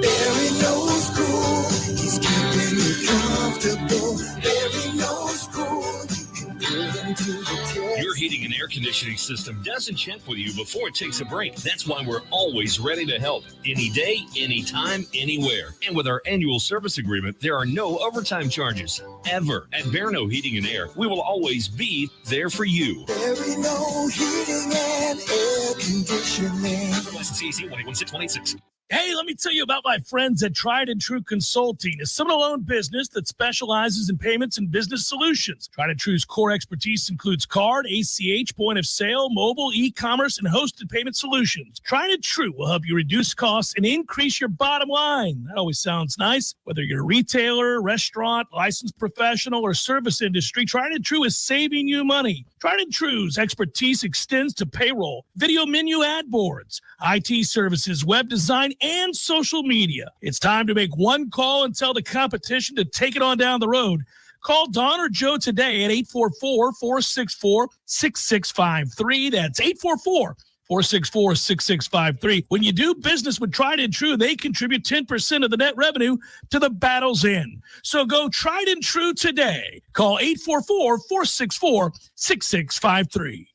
Barry knows cool. He's keeping you comfortable. Barry knows cool. You can put him to the test. Your heating and air conditioning system doesn't check with you before it takes a break. That's why we're always ready to help. Any day, anytime, anywhere. And with our annual service agreement, there are no overtime charges. Ever. At Verno Heating and Air, we will always be there for you. Barry knows heating and air conditioning. License CAC 1816186. Hey, let me tell you about my friends at Tried and True Consulting, a Seminole-owned business that specializes in payments and business solutions. Tried and True's core expertise includes card, ACH, point of sale, mobile, e-commerce, and hosted payment solutions. Tried and True will help you reduce costs and increase your bottom line. That always sounds nice. Whether you're a retailer, restaurant, licensed professional, or service industry, Tried and True is saving you money. Tried and True's expertise extends to payroll, video menu ad boards, IT services, web design, and social media. It's time to make one call and tell the competition to take it on down the road. Call Don or Joe today at 844-464-6653. That's 844-464-6653. When you do business with Tried and True, they contribute 10% of the net revenue to the Battle's End. So go Tried and True today. Call 844-464-6653.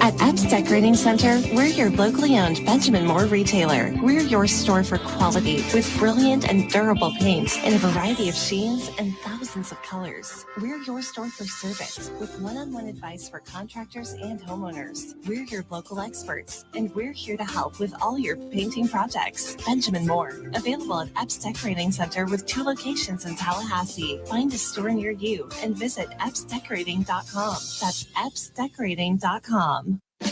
At Epps Decorating Center, we're your locally owned Benjamin Moore retailer. We're your store for quality with brilliant and durable paints in a variety of sheens and thousands of colors. We're your store for service with one-on-one advice for contractors and homeowners. We're your local experts, and we're here to help with all your painting projects. Benjamin Moore, available at Epps Decorating Center with 2 locations in Tallahassee. Find a store near you and visit EppsDecorating.com. That's EppsDecorating.com.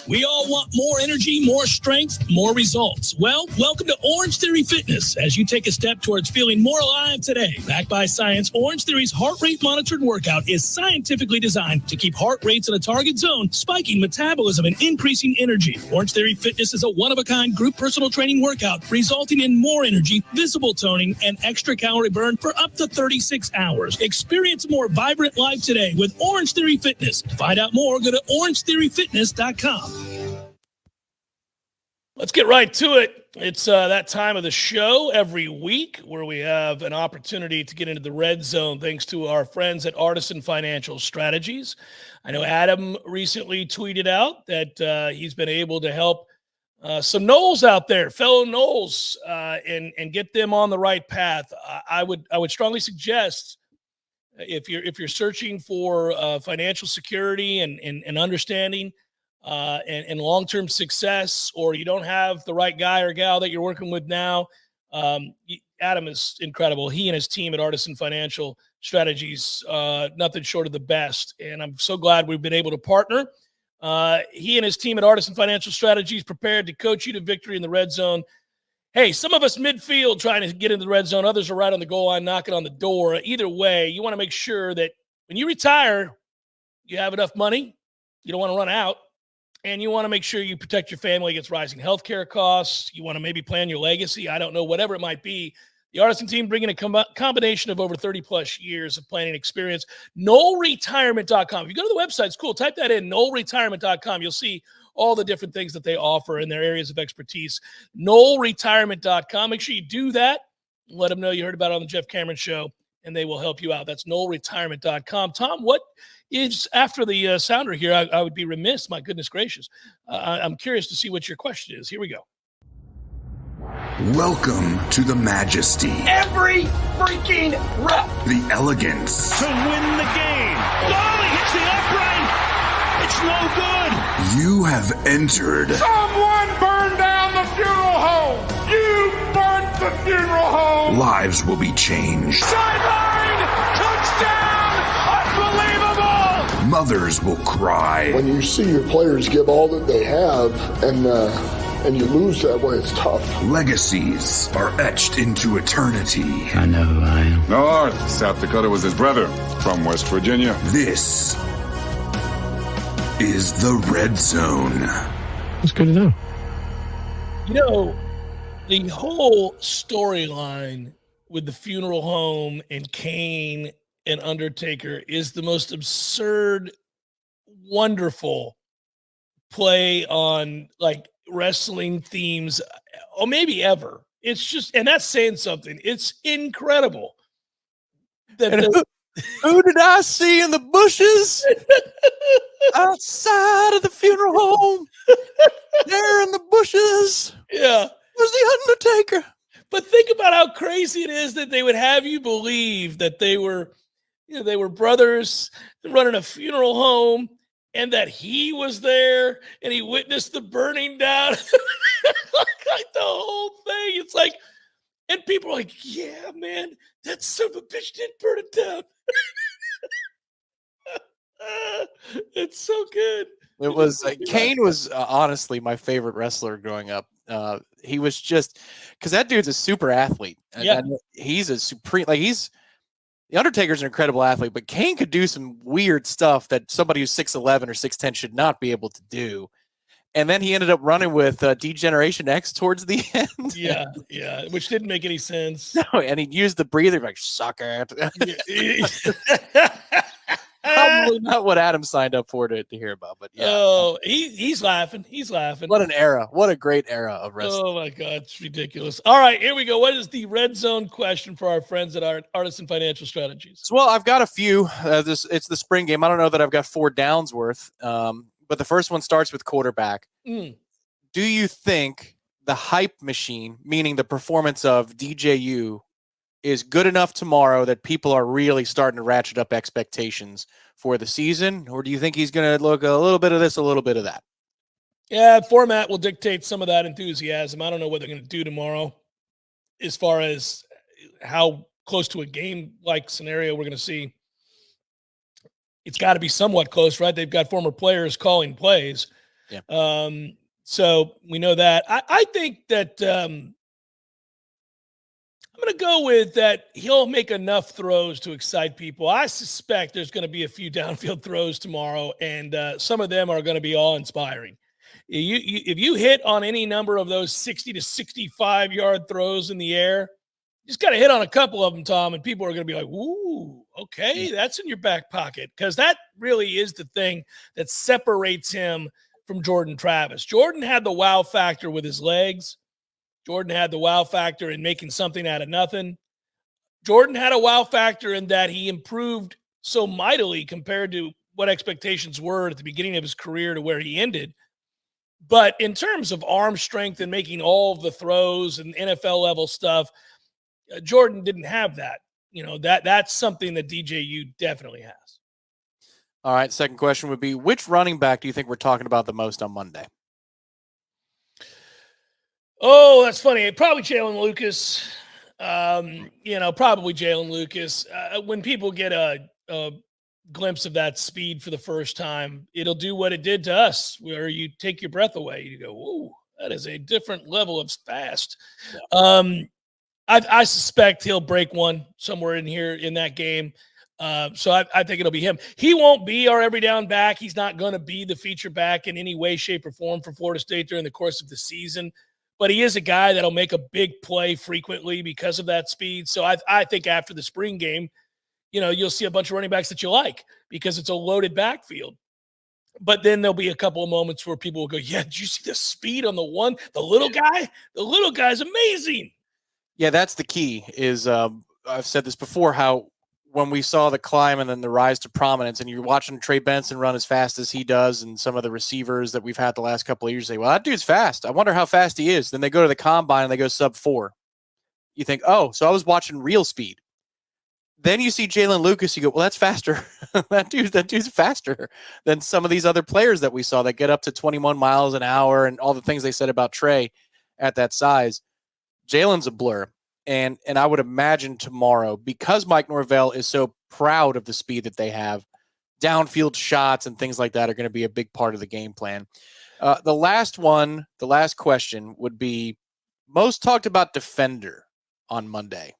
We all want more energy, more strength, more results. Well, welcome to Orange Theory Fitness as you take a step towards feeling more alive today. Backed by science, Orange Theory's heart rate monitored workout is scientifically designed to keep heart rates in a target zone, spiking metabolism and increasing energy. Orange Theory Fitness is a one-of-a-kind group personal training workout resulting in more energy, visible toning, and extra calorie burn for up to 36 hours. Experience a more vibrant life today with Orange Theory Fitness. To find out more, go to orangetheoryfitness.com. Let's get right to it. It's that time of the show every week where we have an opportunity to get into the red zone thanks to our friends at Artisan Financial Strategies. I know Adam recently tweeted out that he's been able to help some Knowles out there, fellow Knowles, and get them on the right path. I would strongly suggest if you're searching for financial security and understanding and long-term success, or you don't have the right guy or gal that you're working with now, Adam is incredible. He and his team at Artisan Financial Strategies, nothing short of the best. And I'm so glad we've been able to partner. He and his team at Artisan Financial Strategies prepared to coach you to victory in the red zone. Hey, some of us midfield trying to get into the red zone. Others are right on the goal line, knocking on the door. Either way, you want to make sure that when you retire, you have enough money. You don't want to run out. And you want to make sure you protect your family against rising healthcare costs. You want to maybe plan your legacy. I don't know, whatever it might be. The Artisan team bringing a combination of over 30-plus years of planning experience. KnollRetirement.com. If you go to the website, it's cool. Type that in, KnollRetirement.com. You'll see all the different things that they offer in their areas of expertise. KnollRetirement.com. Make sure you do that. Let them know you heard about it on the Jeff Cameron Show, and they will help you out. That's KnollRetirement.com. Tom, what is, after the sounder here, I would be remiss, my goodness gracious. I'm curious to see what your question is. Here we go. Welcome to the majesty. Every freaking rep. The elegance. To win the game. Oh, he hits the upright. It's no good. You have entered. Someone burned down the funeral home. You burnt the funeral home. Lives will be changed. Sideline. Touchdown. Unbelievable. Mothers will cry. When you see your players give all that they have and you lose that way, it's tough. Legacies are etched into eternity. I know who I am. North, South Dakota was his brother from West Virginia. This is the Red Zone. That's good to know. You know, the whole storyline with the funeral home and Kane and Undertaker is the most absurd, wonderful play on like wrestling themes, or maybe ever. It's just, and that's saying something. It's incredible. Who did I see in the bushes outside of the funeral home? There in the bushes. Yeah. Was the Undertaker. But think about how crazy it is that they would have you believe that they were, they were brothers running a funeral home, and that he was there and he witnessed the burning down. Like the whole thing. It's like, and people are like, yeah, man, that son of a bitch did burn it down. It's so good. It was Kane was honestly my favorite wrestler growing up. He was just, because that dude's a super athlete. Yeah. And he's a supreme, like the Undertaker's an incredible athlete, but Kane could do some weird stuff that somebody who's 6'11" or 6'10" should not be able to do. And then he ended up running with D-Generation X towards the end. Yeah, which didn't make any sense. No, and he used the breather like, suck it. Probably not what Adam signed up for to hear about, but yeah. Oh, he's laughing. He's laughing. What an era. What a great era of wrestling. Oh, my God. It's ridiculous. All right, here we go. What is the red zone question for our friends at Artisan Financial Strategies? Well, I've got a few. It's the spring game. I don't know that I've got 4 downs worth, but the first one starts with quarterback. Do you think the hype machine, meaning the performance of DJU, is good enough tomorrow that people are really starting to ratchet up expectations for the season? Or do you think he's going to look a little bit of this, a little bit of that? Yeah, format will dictate some of that enthusiasm. I don't know what they're going to do tomorrow as far as how close to a game-like scenario we're going to see. It's got to be somewhat close, right? They've got former players calling plays. Yeah. So we know that. I think that I'm going to go with that he'll make enough throws to excite people. I suspect there's going to be a few downfield throws tomorrow, and some of them are going to be awe-inspiring. If you hit on any number of those 60 to 65-yard throws in the air, you just got to hit on a couple of them, Tom, and people are going to be like, ooh, okay, that's in your back pocket, because that really is the thing that separates him from Jordan Travis. Jordan had the wow factor with his legs. Jordan had the wow factor in making something out of nothing. Jordan had a wow factor in that he improved so mightily compared to what expectations were at the beginning of his career to where he ended. But in terms of arm strength and making all of the throws and NFL level stuff, Jordan didn't have that. That's something that DJU definitely has. All right. Second question would be, which running back do you think we're talking about the most on Monday? Oh, that's funny. Probably Jalen Lucas. Probably Jalen Lucas. When people get a glimpse of that speed for the first time, it'll do what it did to us, where you take your breath away. You go, "Whoa, that is a different level of fast." Yeah. I suspect he'll break one somewhere in here in that game. So I think it'll be him. He won't be our every down back. He's not going to be the feature back in any way, shape, or form for Florida State during the course of the season. but he is a guy that'll make a big play frequently because of that speed. So I think after the spring game, you'll see a bunch of running backs that you like because it's a loaded backfield. But then there'll be a couple of moments where people will go, yeah, did you see the speed on the little guy? The little guy's amazing. Yeah, that's the key is I've said this before, how when we saw the climb and then the rise to prominence, and you're watching Trey Benson run as fast as he does, and some of the receivers that we've had the last couple of years say, well, that dude's fast. I wonder how fast he is. Then they go to the combine and they go sub-4. You think, oh, so I was watching real speed. Then you see Jalen Lucas, you go, well, that's faster. that dude's faster than some of these other players that we saw that get up to 21 miles an hour and all the things they said about Trey at that size. Jalen's a blur. And I would imagine tomorrow, because Mike Norvell is so proud of the speed that they have, downfield shots and things like that are going to be a big part of the game plan. The last question would be most talked about defender on Monday.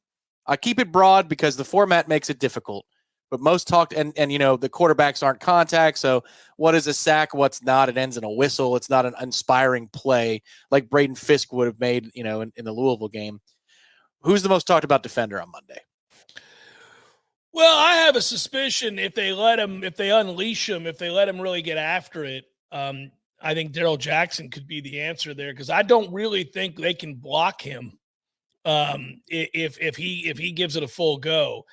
I keep it broad because the format makes it difficult, but most talked, and the quarterbacks aren't contact. So what is a sack? What's not? It ends in a whistle. It's not an inspiring play like Braden Fisk would have made, in the Louisville game. Who's the most talked about defender on Monday? Well, I have a suspicion if they unleash him, if they let him really get after it, I think Darrell Jackson could be the answer there, because I don't really think they can block him if he gives it a full go.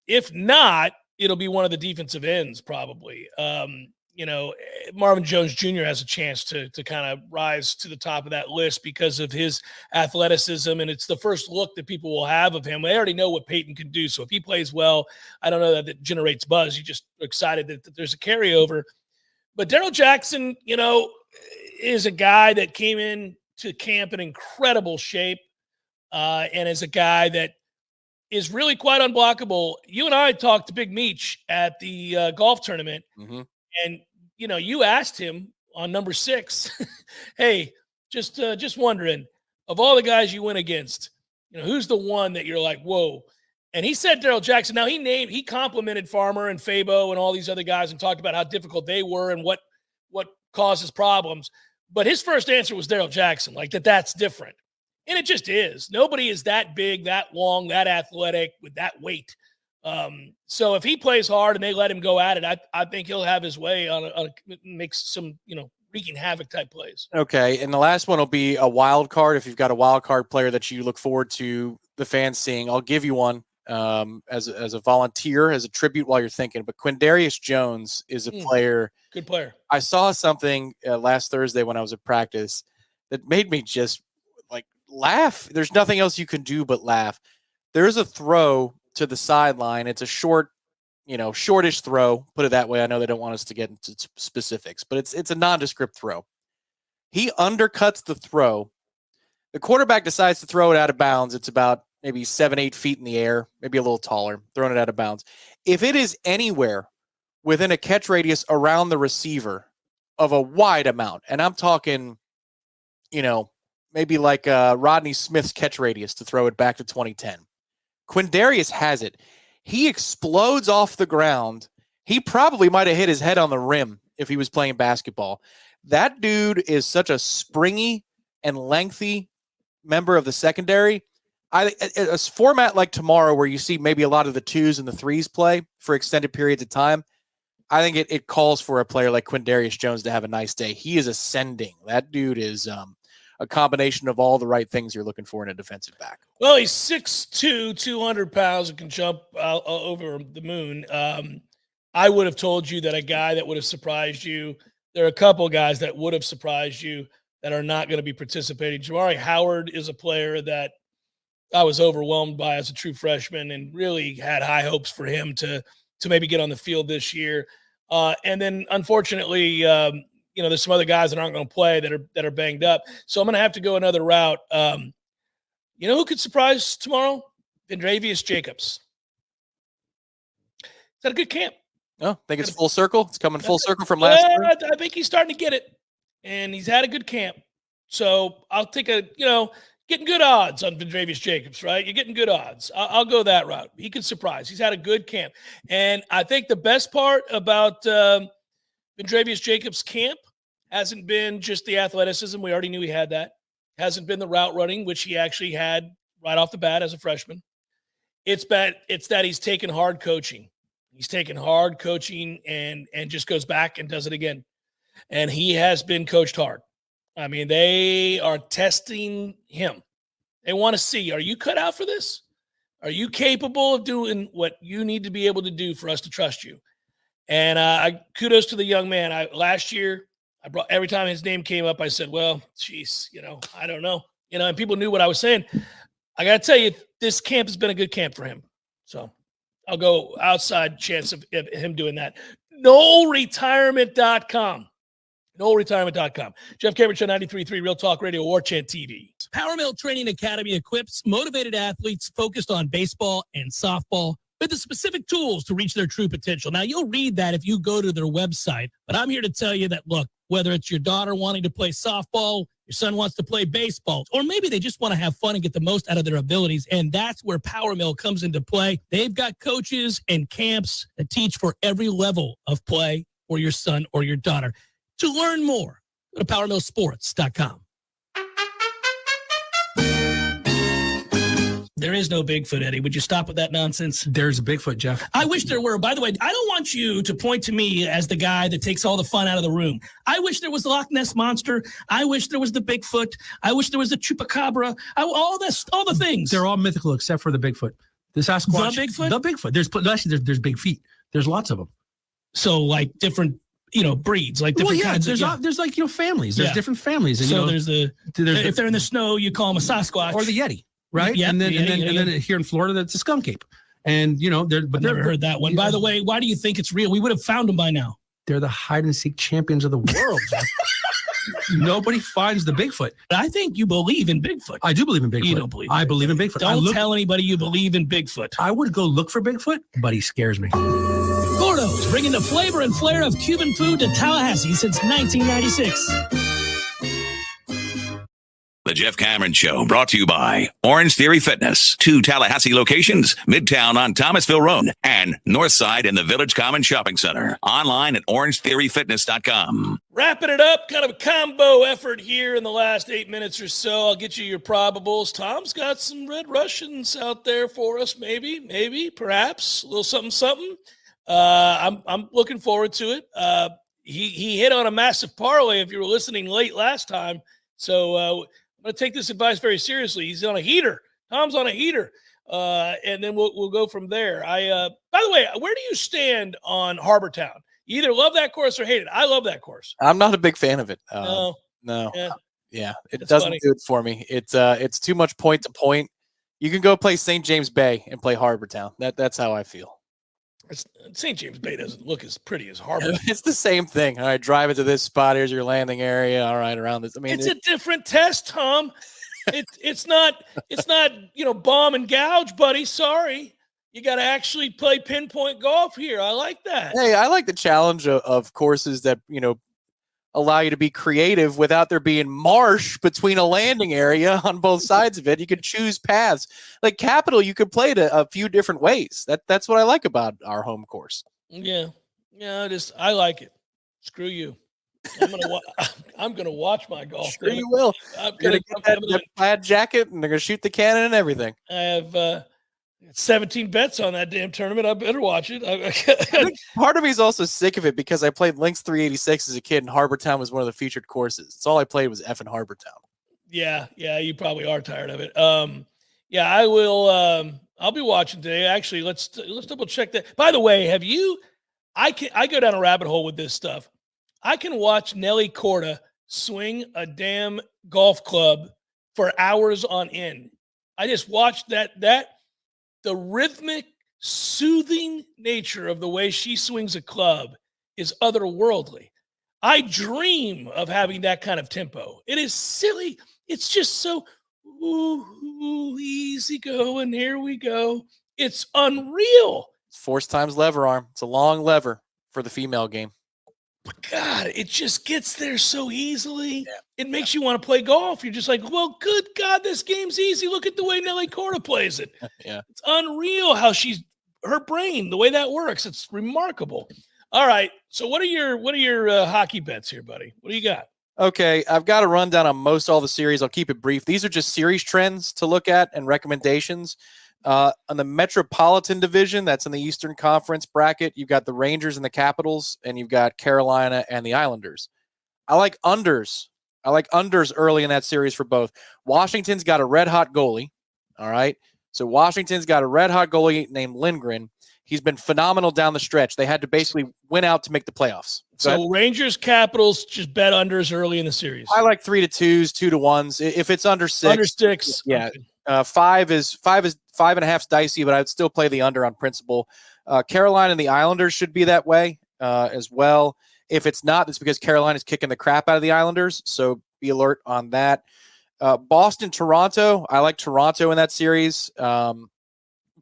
If not, it'll be one of the defensive ends probably. Marvin Jones Jr. has a chance to kind of rise to the top of that list because of his athleticism, and it's the first look that people will have of him. They already know what Peyton can do, so if he plays well, I don't know that generates buzz. You just are excited that there's a carryover. But Darrell Jackson, is a guy that came in to camp in incredible shape, and is a guy that is really quite unblockable. You and I talked to Big Meech at the golf tournament, and you asked him on number 6, hey, just wondering, of all the guys you went against, who's the one that you're like, whoa? And he said Darrell Jackson. Now he complimented Farmer and Fabo and all these other guys and talked about how difficult they were and what causes problems. But his first answer was Darrell Jackson, like that's different. And it just is. Nobody is that big, that long, that athletic with that weight. So if he plays hard and they let him go at it, I think he'll have his way on make some, wreaking havoc type plays. Okay. And the last one will be a wild card. If you've got a wild card player that you look forward to the fans seeing, I'll give you one as a volunteer, as a tribute while you're thinking. But Quindarius Jones is a player. Good player. I saw something last Thursday when I was at practice that made me just laugh. There's nothing else you can do but laugh. There's a throw to the sideline. It's a shortish throw, put it that way. I know they don't want us to get into specifics, but it's a nondescript throw. He undercuts the throw. The quarterback decides to throw it out of bounds. It's about maybe 7-8 feet in the air, maybe a little taller, throwing it out of bounds. If it is anywhere within a catch radius around the receiver of a wide amount, and I'm talking, maybe like Rodney Smith's catch radius to throw it back to 2010. Quindarius has it. He explodes off the ground. He probably might have hit his head on the rim if he was playing basketball. That dude is such a springy and lengthy member of the secondary. A format like tomorrow where you see maybe a lot of the 2s and the 3s play for extended periods of time, I think it calls for a player like Quindarius Jones to have a nice day. He is ascending. That dude is a combination of all the right things you're looking for in a defensive back. Well, he's 6'2", 200 pounds, and can jump over the moon. I would have told you that a guy that would have surprised you. There are a couple guys that would have surprised you that are not going to be participating. Jamari Howard is a player that I was overwhelmed by as a true freshman and really had high hopes for him to maybe get on the field this year. And then, unfortunately, there's some other guys that aren't going to play that are banged up. So I'm going to have to go another route. Who could surprise tomorrow? Vendravius Jacobs. He's had a good camp. Oh, think it's full circle? It's coming full circle from last year? I think he's starting to get it, and he's had a good camp. So I'll take getting good odds on Vendravius Jacobs, right? You're getting good odds. I'll go that route. He could surprise. He's had a good camp. And I think the best part about Vendravius Jacobs' camp hasn't been just the athleticism. We already knew he had that. hasn't been the route running, which he actually had right off the bat as a freshman. It's that he's taken hard coaching. He's taken hard coaching and just goes back and does it again. And he has been coached hard. I mean, they are testing him. They want to see, are you cut out for this? Are you capable of doing what you need to be able to do for us to trust you? And kudos to the young man. Last year, every time his name came up, I said, well, geez, I don't know. And people knew what I was saying. I got to tell you, this camp has been a good camp for him. So I'll go outside chance of him doing that. NoreTirement.com. NoreTirement.com. Jeff Cameron Show, 93.3 Real Talk Radio, Warchant TV. Power Mill Training Academy equips motivated athletes focused on baseball and softball with the specific tools to reach their true potential. Now, you'll read that if you go to their website, but I'm here to tell you that, look, whether it's your daughter wanting to play softball, your son wants to play baseball, or maybe they just want to have fun and get the most out of their abilities, and that's where Power Mill comes into play. They've got coaches and camps that teach for every level of play for your son or your daughter. To learn more, go to PowerMillSports.com. There is no Bigfoot, Eddie. Would you stop with that nonsense? There's a Bigfoot, Jeff. I wish there were. By the way, I don't want you to point to me as the guy that takes all the fun out of the room. I wish there was the Loch Ness Monster. I wish there was the Bigfoot. I wish there was the Chupacabra. All the things. They're all mythical except for the Bigfoot. The Sasquatch. The Bigfoot? The Bigfoot. There's big feet. There's lots of them. So, like, different breeds, like different kinds. There's families. There's different families. And, so if they're in the snow, you call them a Sasquatch or the Yeti, right? Yep, and then here in Florida, that's a skunk ape. And but never heard that one. By the way, why do you think it's real? We would have found them by now. They're the hide and seek champions of the world. Nobody finds the Bigfoot. I think you believe in Bigfoot. I do believe in Bigfoot. You don't believe. I believe in Bigfoot. Don't tell anybody you believe in Bigfoot. I would go look for Bigfoot, but he scares me. Gordo's, bringing the flavor and flair of Cuban food to Tallahassee since 1996. The Jeff Cameron Show, brought to you by Orange Theory Fitness. 2 Tallahassee locations, Midtown on Thomasville Road and Northside in the Village Common Shopping Center. Online at orangetheoryfitness.com. Wrapping it up, kind of a combo effort here in the last 8 minutes or so. I'll get you your probables. Tom's got some Red Russians out there for us, maybe, perhaps. A little something. I'm looking forward to it. He hit on a massive parlay if you were listening late last time. So I'm going to take this advice very seriously. He's on a heater. Tom's on a heater. And then we'll go from there. By the way, where do you stand on Harbor Town? You either love that course or hate it. I love that course. I'm not a big fan of it. No. Yeah, it That's doesn't funny. do it for me. It's too much point to point. You can go play St. James Bay and play Harbor Town. That's how I feel. St. James Bay doesn't look as pretty as Harbor. It's the same thing. All right, drive it to this spot. Here's your landing area. All right, around this. I mean, It's a different test, Tom. It's not bomb and gouge, buddy. Sorry. You got to actually play pinpoint golf here. I like that. Hey, I like the challenge of courses that, allow you to be creative without there being marsh between a landing area on both sides of it. You could choose paths. Like Capital, you could play it a few different ways. That's what I like about our home course. Yeah. I like it. Screw you. I'm gonna watch my golf. Sure you will. You're gonna get that plaid jacket, and they're gonna shoot the cannon and everything. I have 17 bets on that damn tournament. I better watch it. I think part of me is also sick of it because I played Links 386 as a kid, and Harbor Town was one of the featured courses. It's all I played was effing Harbor Town. Yeah, you probably are tired of it. I will. I'll be watching today. Actually, let's double check that. By the way, have you? I go down a rabbit hole with this stuff. I can watch Nelly Corda swing a damn golf club for hours on end. I just watched that. The rhythmic, soothing nature of the way she swings a club is otherworldly. I dream of having that kind of tempo. It is silly. It's just so easy going. Here we go. It's unreal. It's force times lever arm. It's a long lever for the female game. But God, it just gets there so easily. Yeah. It makes you want to play golf. You're just like, well, good God, this game's easy. Look at the way Nelly Corda plays it. Yeah. It's unreal how her brain, the way that works. It's remarkable. All right. So what are your hockey bets here, buddy? What do you got? Okay, I've got a rundown on most all the series. I'll keep it brief. These are just series trends to look at and recommendations. On the Metropolitan Division, that's in the Eastern Conference bracket, you've got the Rangers and the Capitals, and you've got Carolina and the Islanders. I like unders. I like unders early in that series for both. Washington's got a red-hot goalie, all right? So Washington's got a red-hot goalie named Lindgren. He's been phenomenal down the stretch. They had to basically win out to make the playoffs. So Rangers, Capitals, just bet unders early in the series. I like 3-2s, 2-1s. If it's under 6. Under 6. Yeah. Okay. 5.5's dicey, but I'd still play the under on principle. Carolina and the Islanders should be that way as well. If it's not, it's because Carolina's kicking the crap out of the Islanders. So be alert on that. Boston, Toronto. I like Toronto in that series.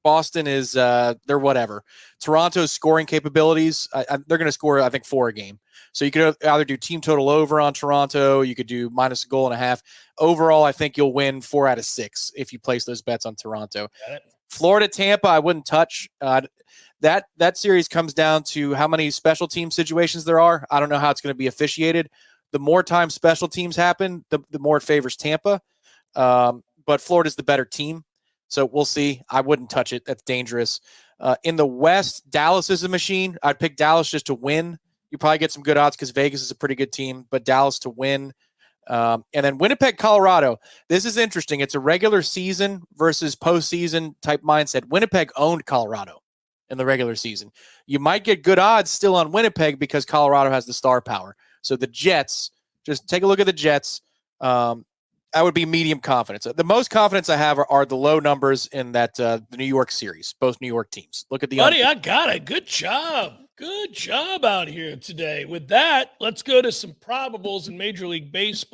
Boston is they're whatever. Toronto's scoring capabilities, they're going to score, I think, 4 a game. So you could either do team total over on Toronto, you could do minus a goal and a half. Overall, I think you'll win 4 out of 6 if you place those bets on Toronto. Florida, Tampa, I wouldn't touch. That series comes down to how many special team situations there are. I don't know how it's going to be officiated. The more time special teams happen, the more it favors Tampa. But Florida's the better team. So we'll see. I wouldn't touch it. That's dangerous. In the West, Dallas is a machine. I'd pick Dallas just to win. You probably get some good odds because Vegas is a pretty good team, but Dallas to win. And then Winnipeg, Colorado. This is interesting. It's a regular season versus postseason type mindset. Winnipeg owned Colorado in the regular season. You might get good odds still on Winnipeg because Colorado has the star power. So the Jets, just take a look at the Jets. I would be medium confidence. The most confidence I have are the low numbers in that the New York series, both New York teams. Look at the buddy. I got it. Good job. Good job out here today. With that, let's go to some probables in Major League Baseball.